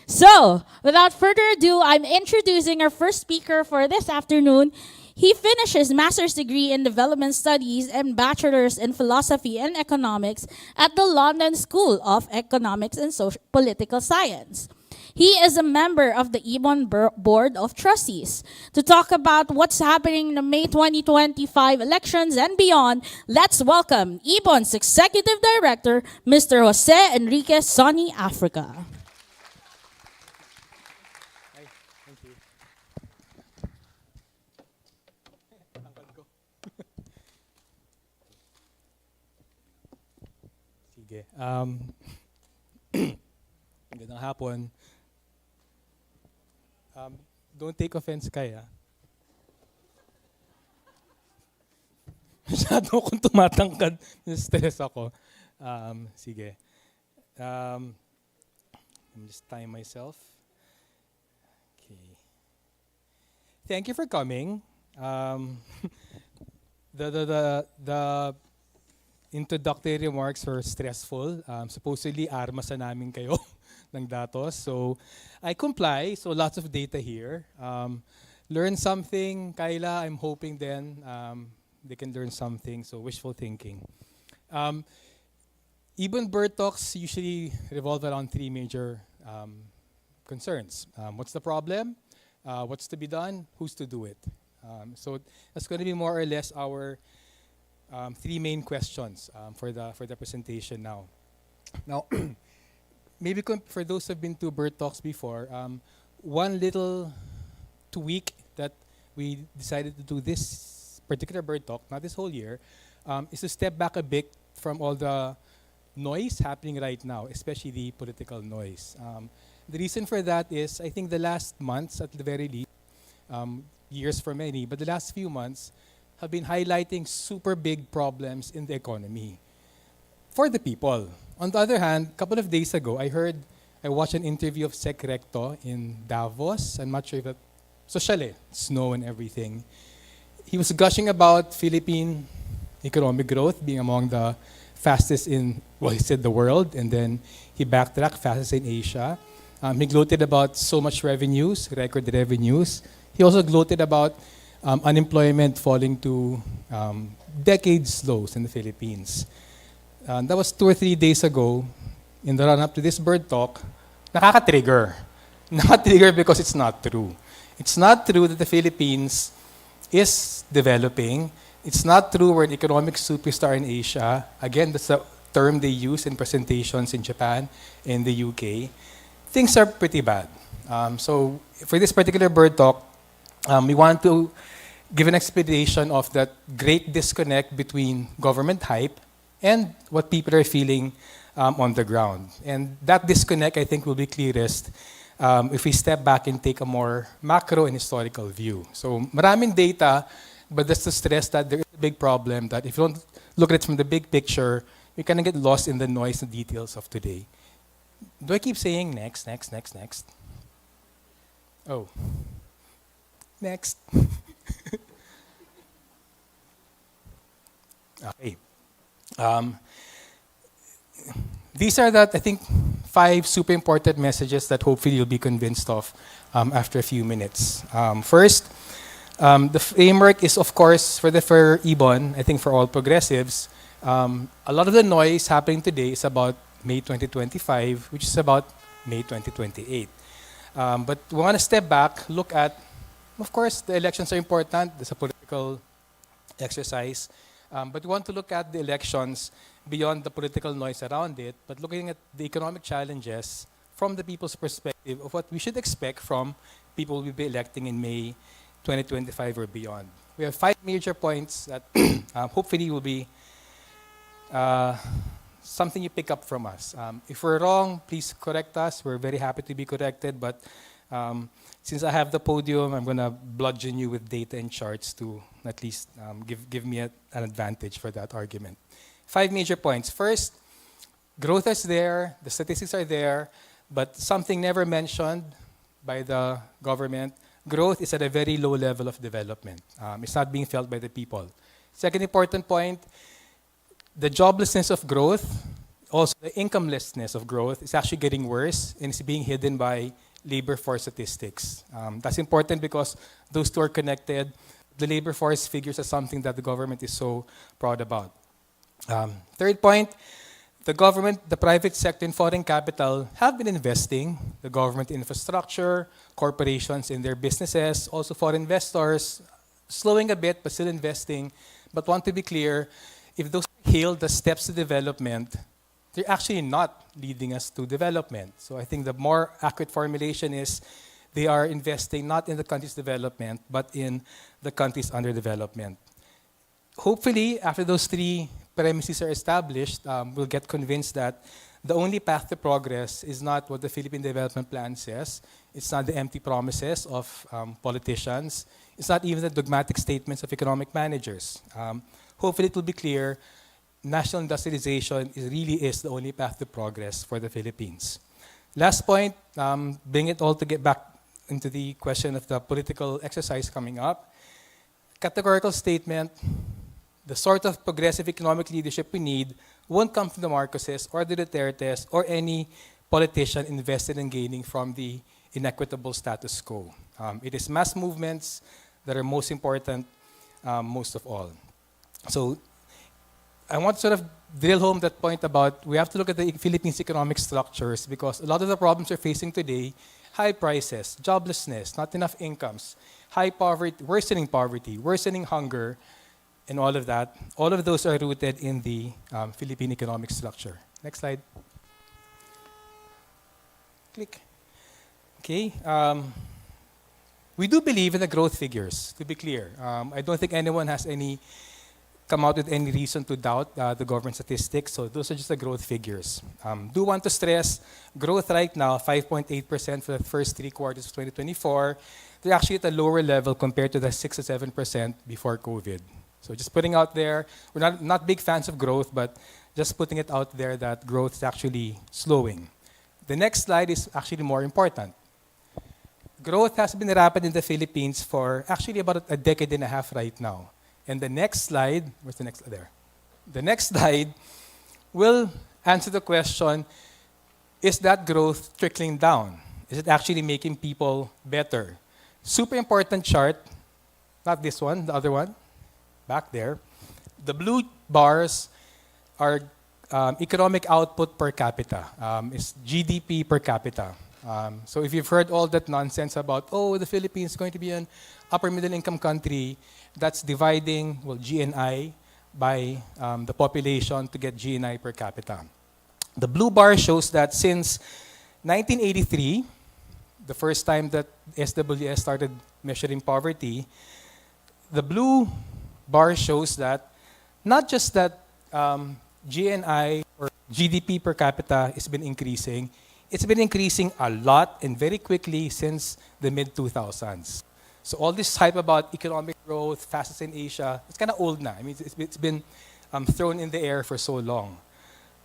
So, without further ado, I'm introducing our first speaker for this afternoon. He finished his master's degree in development studies and bachelor's in philosophy and economics at the London School of Economics and Political Science. He is a member of the IBON Board of Trustees. To talk about what's happening in the May 2025 elections and beyond, let's welcome IBON's Executive Director, Mr. Jose Enrique Sonny Africa. Thank you. Sige. Magandang hapon. Don't take offense, Kaya. Masyado akong tumatangkad. Stress ako. Sige. Let me just time myself. Okay. Thank you for coming. The introductory remarks were stressful. Supposedly, armas na namin kayo ng datos. So, I comply. So, lots of data here. Learn something. Kayla, I'm hoping then they can learn something. So, wishful thinking. Even Bird Talks usually revolve around 3 major concerns. What's the problem? What's to be done? Who's to do it? So, that's going to be more or less our 3 main questions for the presentation now. Now, maybe for those who have been to Bird Talks before, one little tweak that we decided to do this particular Bird Talk, not this whole year, is to step back a bit from all the noise happening right now, especially the political noise. The reason for that is, I think the last months, at the very least, years for many, but the last few months have been highlighting super big problems in the economy for the people. On the other hand, a couple of days ago, I watched an interview of Sec Recto in Davos. I'm not sure if that, socially, snow and everything. He was gushing about Philippine economic growth being among the fastest in, well, he said the world, and then he backtracked, fastest in Asia. He gloated about so much revenues, record revenues. He also gloated about unemployment falling to decades lows in the Philippines. That was 2 or 3 days ago, in the run-up to this Bird Talk. Nakaka-trigger. Nakaka-trigger because it's not true. It's not true that the Philippines is developing. It's not true we're an economic superstar in Asia. Again, that's a term they use in presentations in Japan, in the UK. Things are pretty bad. So for this particular Bird Talk, we want to give an explanation of that great disconnect between government hype and what people are feeling on the ground. And that disconnect, I think, will be clearest if we step back and take a more macro and historical view. So maraming data, but that's to stress that there is a big problem that if you don't look at it from the big picture, you kind of get lost in the noise and details of today. Do I keep saying next? Oh. Next. Okay. These are I think, 5 super important messages that hopefully you'll be convinced of after a few minutes. First, the framework is, of course, for IBON, I think for all progressives, a lot of the noise happening today is about May 2025, which is about May 2028. But we want to step back, look at, of course, the elections are important. There's a political exercise. But we want to look at the elections beyond the political noise around it, but looking at the economic challenges from the people's perspective of what we should expect from people we'll be electing in May 2025 or beyond. We have 5 major points that hopefully will be something you pick up from us. If we're wrong, please correct us. We're very happy to be corrected, but since I have the podium, I'm going to bludgeon you with data and charts to at least give me an advantage for that argument. 5 major points. First, growth is there, the statistics are there, but something never mentioned by the government, growth is at a very low level of development. It's not being felt by the people. Second important point, the joblessness of growth, also the incomelessness of growth is actually getting worse and it's being hidden by labor force statistics. That's important because those two are connected. The labor force figures are something that the government is so proud about. Third point, the government, the private sector and foreign capital have been investing, the government infrastructure, corporations in their businesses, also foreign investors, slowing a bit but still investing. But want to be clear, if those hail the steps to development, they're actually not leading us to development. So I think the more accurate formulation is they are investing not in the country's development, but in the country's under development. Hopefully, after those 3 premises are established, we'll get convinced that the only path to progress is not what the Philippine Development Plan says. It's not the empty promises of politicians. It's not even the dogmatic statements of economic managers. Hopefully, it will be clear national industrialization really is the only path to progress for the Philippines. Last point, bring it all to get back into the question of the political exercise coming up. Categorical statement, the sort of progressive economic leadership we need won't come from the Marcoses or the Dutertes or any politician invested in gaining from the inequitable status quo. It is mass movements that are most important, most of all. So I want to sort of drill home that point about we have to look at the Philippines' economic structures because a lot of the problems we're facing today, high prices, joblessness, not enough incomes, high poverty, worsening hunger, and all of that, all of those are rooted in the Philippine economic structure. Next slide. Click. Okay. We do believe in the growth figures, to be clear. I don't think anyone has come out with any reason to doubt the government statistics, so those are just the growth figures. Do want to stress, growth right now, 5.8% for the first 3 quarters of 2024. They're actually at a lower level compared to the 6 to 7% before COVID. So just putting out there, we're not big fans of growth, but just putting it out there that growth is actually slowing. The next slide is actually more important. Growth has been rapid in the Philippines for actually about a decade and a half right now. And the next slide, where's the next slide there? The next slide will answer the question, is that growth trickling down? Is it actually making people better? Super important chart, not this one, the other one, back there. The blue bars are economic output per capita. It's GDP per capita. So if you've heard all that nonsense about, the Philippines is going to be an upper middle income country, that's dividing, GNI by the population to get GNI per capita. The blue bar shows that since 1983, the first time that SWS started measuring poverty, the blue bar shows that not just that GNI or GDP per capita has been increasing, it's been increasing a lot and very quickly since the mid-2000s. So all this hype about economic growth, fastest in Asia, it's kind of old now. I mean, it's been thrown in the air for so long.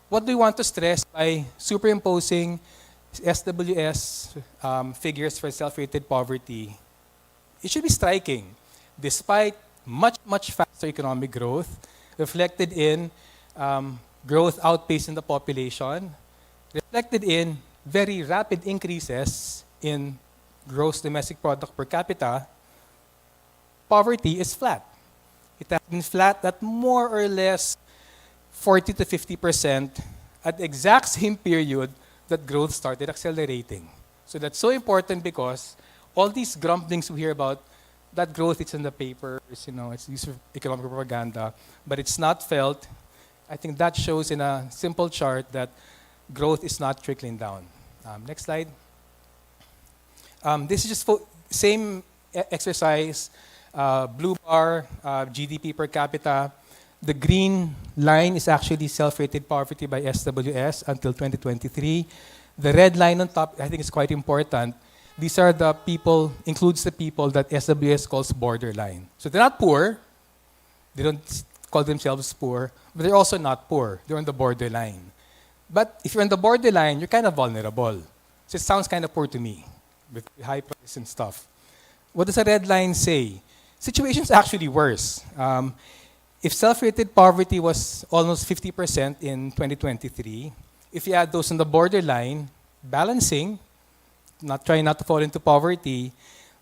What do we want to stress by superimposing SWS figures for self-rated poverty? It should be striking. Despite much faster economic growth, reflected in growth outpacing the population, reflected in very rapid increases in gross domestic product per capita, poverty is flat. It has been flat at more or less 40 to 50% at the exact same period that growth started accelerating. So that's so important because all these grumblings we hear about, that growth, it's in the papers, it's used for economic propaganda, but it's not felt. I think that shows in a simple chart that growth is not trickling down. Next slide. This is just same exercise, blue bar, GDP per capita. The green line is actually self-rated poverty by SWS until 2023. The red line on top, I think is quite important. These are the people, includes the people that SWS calls borderline. So they're not poor, they don't call themselves poor, but they're also not poor, they're on the borderline. But if you're on the borderline, you're kind of vulnerable. So it sounds kind of poor to me, with high prices and stuff. What does the red line say? Situation's actually worse. If self-rated poverty was almost 50% in 2023, if you add those on the borderline, balancing, trying not to fall into poverty,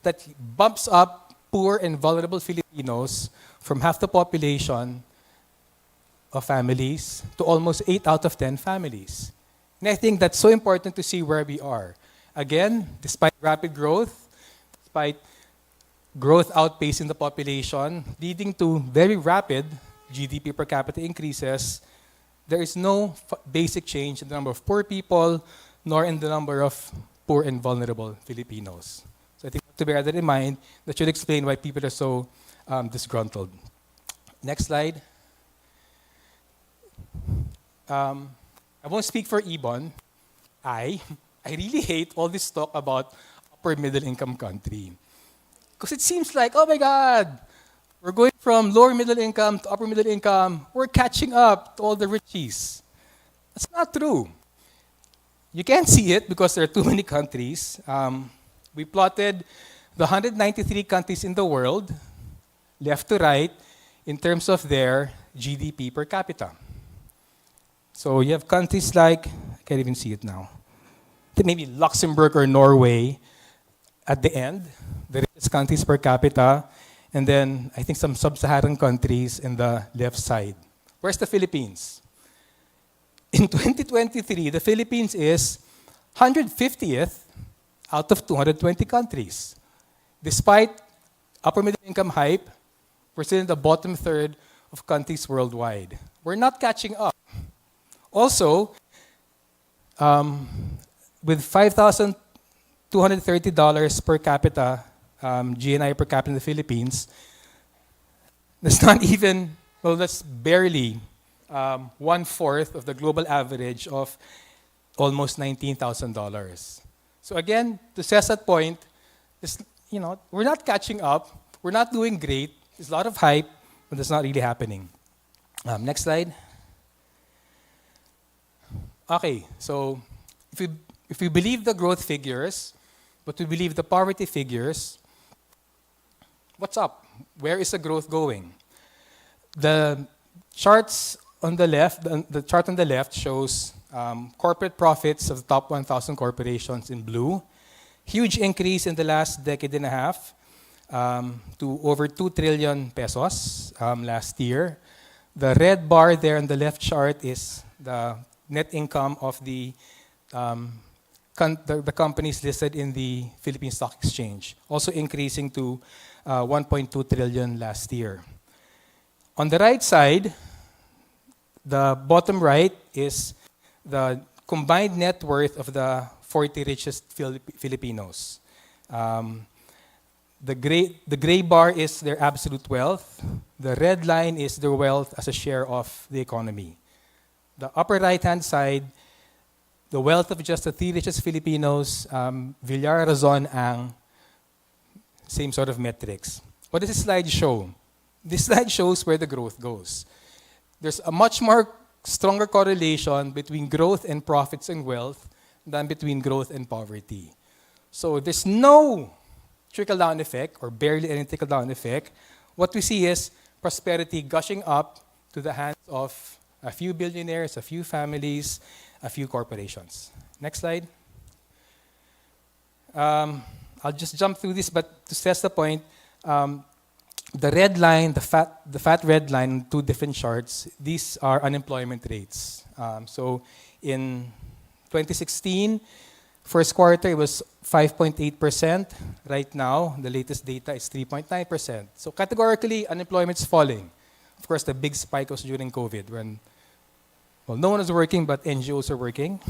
that bumps up poor and vulnerable Filipinos from half the population of families to almost 8 out of 10 families. And I think that's so important to see where we are. Again, despite rapid growth, despite growth outpacing the population, leading to very rapid GDP per capita increases, there is no basic change in the number of poor people, nor in the number of poor and vulnerable Filipinos. So I think to bear that in mind, that should explain why people are so disgruntled. Next slide. I won't speak for IBON. I really hate all this talk about upper middle income country. Because it seems like, oh my God, we're going from lower middle income to upper middle income. We're catching up to all the richies. That's not true. You can't see it because there are too many countries. We plotted the 193 countries in the world, left to right, in terms of their GDP per capita. So you have countries like, I can't even see it now, maybe Luxembourg or Norway at the end, the richest countries per capita, and then I think some sub-Saharan countries in the left side. Where's the Philippines? In 2023, the Philippines is 150th out of 220 countries. Despite upper middle income hype, we're still in the bottom third of countries worldwide. We're not catching up. Also, with $5,230 per capita, GNI per capita in the Philippines, that's not even, well, that's barely 1/4 of the global average of almost $19,000. So again, to Cesar's point, we're not catching up, we're not doing great, there's a lot of hype, but that's not really happening. Next slide. Okay, so if we believe the growth figures, but we believe the poverty figures, what's up? Where is the growth going? The charts on the left, the chart on the left shows corporate profits of the top 1,000 corporations in blue. Huge increase in the last decade and a half to over 2 trillion pesos last year. The red bar there on the left chart is the net income of the companies listed in the Philippine Stock Exchange, also increasing to 1.2 trillion last year. On the right side, the bottom right is the combined net worth of the 40 richest Filipinos. The gray bar is their absolute wealth. The red line is their wealth as a share of the economy. The upper right-hand side the wealth of just the 3 richest Filipinos, Villar, Razon, Ang, same sort of metrics. What does this slide show? This slide shows where the growth goes. There's a much more stronger correlation between growth and profits and wealth than between growth and poverty. So there's no trickle-down effect, or barely any trickle-down effect. What we see is prosperity gushing up to the hands of a few billionaires, a few families, a few corporations. Next slide. I'll just jump through this, but to stress the point, the red line, the fat red line, 2 different charts, these are unemployment rates. So in 2016, first quarter, it was 5.8%. Right now, the latest data is 3.9%. So categorically, unemployment is falling. Of course, the big spike was during COVID when, well, no one was working, but NGOs are working.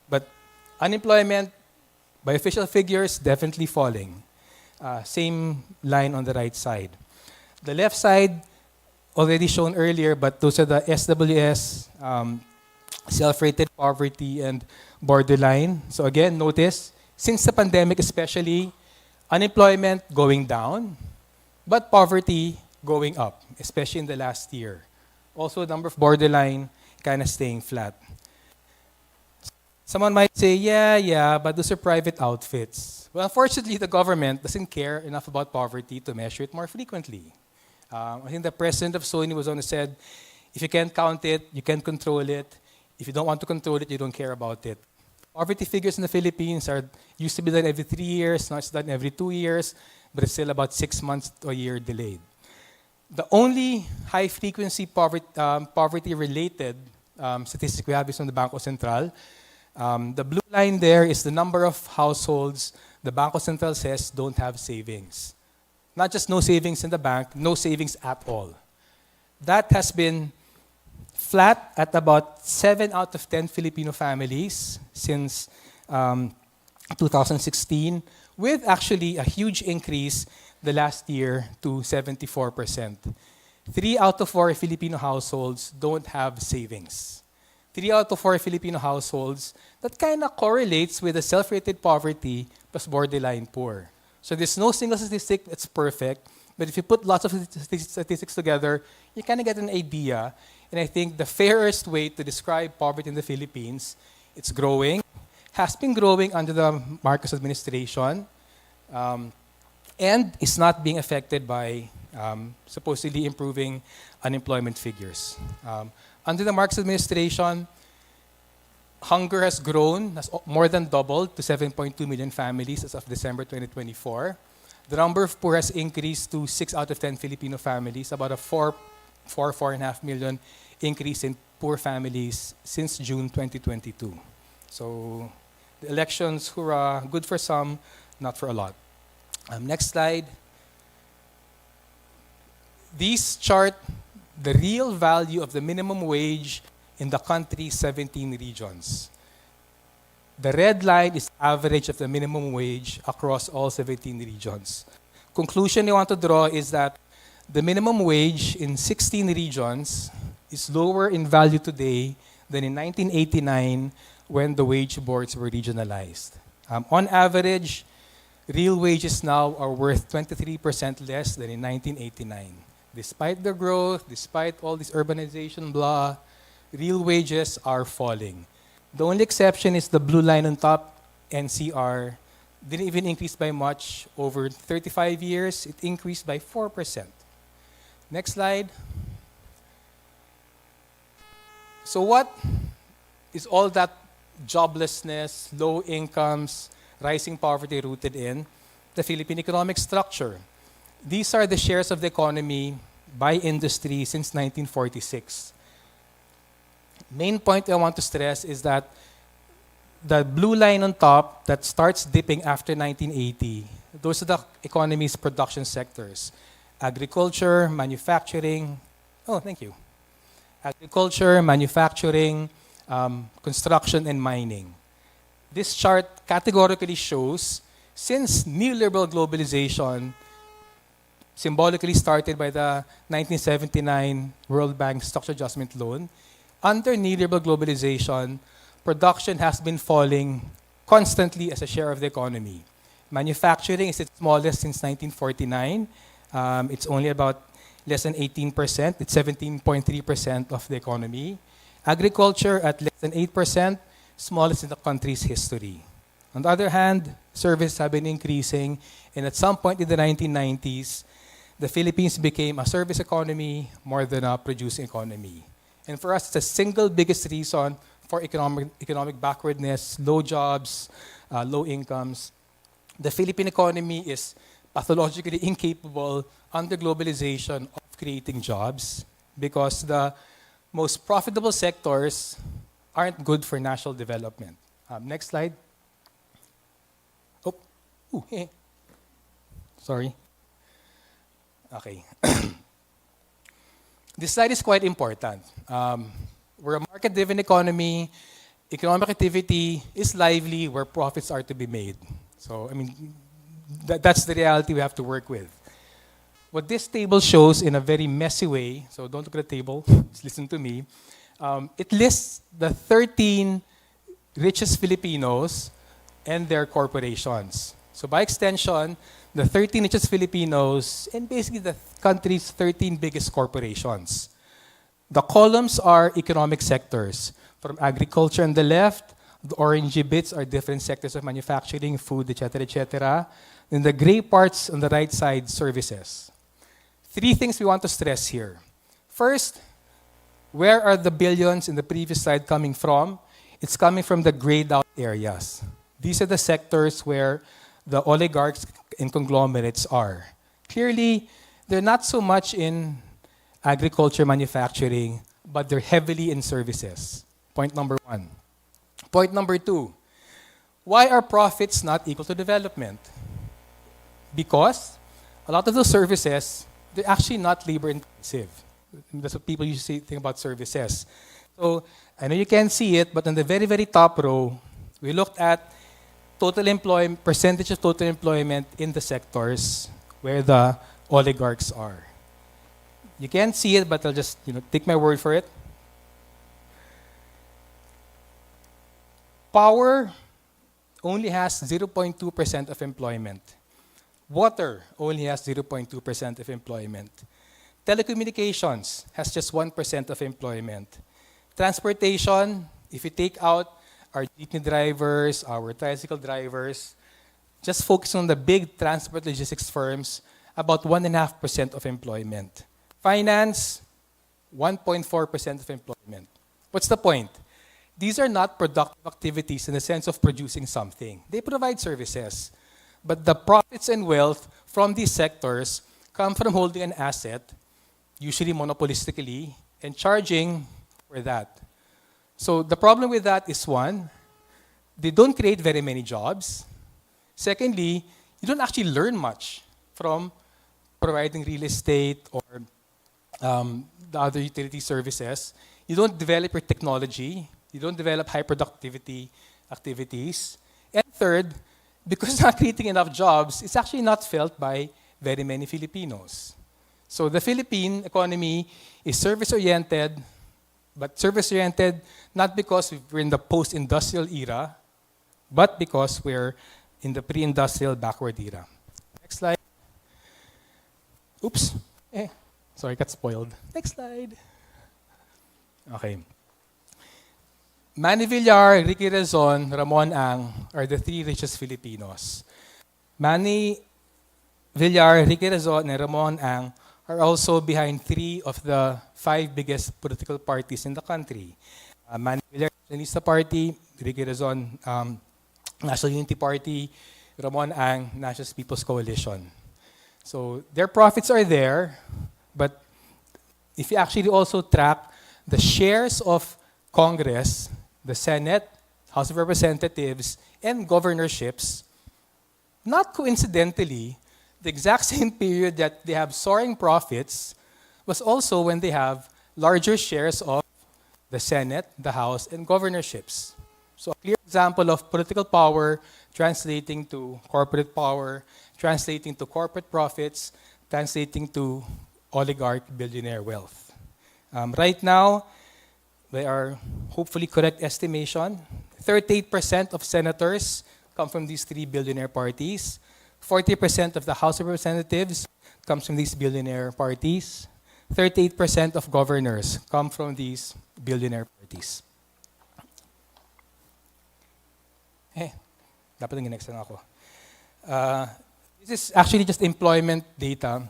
But unemployment, by official figures, definitely falling. Same line on the right side. The left side, already shown earlier, but those are the SWS, self-rated poverty and borderline. So again, notice, since the pandemic especially, unemployment going down, but poverty going up, especially in the last year. Also, the number of borderline kind of staying flat. Someone might say, yeah, but those are private outfits. Well, unfortunately, the government doesn't care enough about poverty to measure it more frequently. I think the president of Sony was on said, if you can't count it, you can't control it. If you don't want to control it, you don't care about it. Poverty figures in the Philippines used to be done every 3 years, now it's done every 2 years, but it's still about 6 months to a year delayed. The only high-frequency poverty-related statistic we have is from the Bangko Sentral. The blue line there is the number of households the Bangko Sentral says don't have savings. Not just no savings in the bank, no savings at all. That has been flat at about 7 out of 10 Filipino families since 2016, with actually a huge increase the last year to 74%. 3 out of 4 Filipino households don't have savings. 3 out of 4 Filipino households, that kind of correlates with the self-rated poverty plus borderline poor. So there's no single statistic that's perfect, but if you put lots of statistics together, you kind of get an idea. And I think the fairest way to describe poverty in the Philippines, it's growing, has been growing under the Marcos administration, and is not being affected by supposedly improving unemployment figures. Under the Marcos administration, hunger has grown, has more than doubled to 7.2 million families as of December 2024. The number of poor has increased to 6 out of 10 Filipino families, about a 4.5 million increase in poor families since June 2022. So the elections, hurrah, good for some, not for a lot. Next slide. These chart the real value of the minimum wage in the country's 17 regions. The red line is average of the minimum wage across all 17 regions. Conclusion I want to draw is that the minimum wage in 16 regions is lower in value today than in 1989 when the wage boards were regionalized. On average, real wages now are worth 23% less than in 1989. Despite the growth, despite all this urbanization, blah, real wages are falling. The only exception is the blue line on top, NCR. Didn't even increase by much. Over 35 years, it increased by 4%. Next slide. So what is all that joblessness, low incomes, rising poverty rooted in? The Philippine economic structure. These are the shares of the economy by industry since 1946. Main point I want to stress is that the blue line on top that starts dipping after 1980, those are the economy's production sectors. Agriculture, manufacturing, agriculture, manufacturing, construction, and mining. This chart categorically shows since neoliberal globalization, symbolically started by the 1979 World Bank Structural Adjustment Loan, under neoliberal globalization, production has been falling constantly as a share of the economy. Manufacturing is its smallest since 1949. It's only about less than 18%. It's 17.3% of the economy. Agriculture at less than 8%, smallest in the country's history. On the other hand, services have been increasing, and at some point in the 1990s, the Philippines became a service economy more than a producing economy. And for us, it's the single biggest reason for economic backwardness, low jobs, low incomes. The Philippine economy is pathologically incapable under globalization of creating jobs because the most profitable sectors aren't good for national development. Next slide. Sorry. Okay. This slide is quite important. We're a market-driven economy. Economic activity is lively where profits are to be made. So, I mean, that's the reality we have to work with. What this table shows in a very messy way, so don't look at the table, just listen to me. It lists the 13 richest Filipinos and their corporations. So by extension, the 13 richest Filipinos and basically the country's 13 biggest corporations. The columns are economic sectors. From agriculture on the left, the orangey bits are different sectors of manufacturing, food, etc., etc. Then the gray parts on the right side, services. Three things we want to stress here. First, where are the billions in the previous slide coming from? It's coming from the grayed out areas. These are the sectors where the oligarchs and conglomerates are. Clearly, they're not so much in agriculture, manufacturing, but they're heavily in services. Point number one. Point number two, why are profits not equal to development? Because a lot of those services, they're actually not labor intensive. That's what people usually think about services. So I know you can't see it, but on the very, very top row, we looked at total employment, percentage of total employment in the sectors where the oligarchs are. You can't see it, but I'll just take my word for it. Power only has 0.2% of employment. Water only has 0.2% of employment. Telecommunications has just 1% of employment. Transportation, if you take out our jeepney drivers, our tricycle drivers, just focus on the big transport logistics firms, about 1.5% of employment. Finance, 1.4% of employment. What's the point? These are not productive activities in the sense of producing something. They provide services. But the profits and wealth from these sectors come from holding an asset, usually monopolistically, and charging for that. So the problem with that is one, they don't create very many jobs. Secondly, you don't actually learn much from providing real estate or the other utility services. You don't develop your technology. You don't develop high productivity activities. And third, because not creating enough jobs, it's actually not felt by very many Filipinos. So the Philippine economy is service-oriented, but service-oriented not because we're in the post-industrial era, but because we're in the pre-industrial backward era. Next slide. Oops. Sorry, got spoiled. Next slide. Okay. Manny Villar, Ricky Rezon, Ramon Ang are the three richest Filipinos. Manny Villar, Ricky Rezon, and Ramon Ang are also behind 3 of the 5 biggest political parties in the country. Manny Villar, Nationalista Party, Ricky Rezon, National Unity Party, Ramon Ang, National People's Coalition. So their profits are there, but if you actually also track the shares of Congress, the Senate, House of Representatives, and governorships, not coincidentally, the exact same period that they have soaring profits was also when they have larger shares of the Senate, the House, and governorships. So a clear example of political power translating to corporate power, translating to corporate profits, translating to oligarch billionaire wealth. Right now, by our hopefully correct estimation, 38% of senators come from these three billionaire parties. 40% of the House of Representatives comes from these billionaire parties. 38% of governors come from these billionaire parties. Dapat next lang ako. This is actually just employment data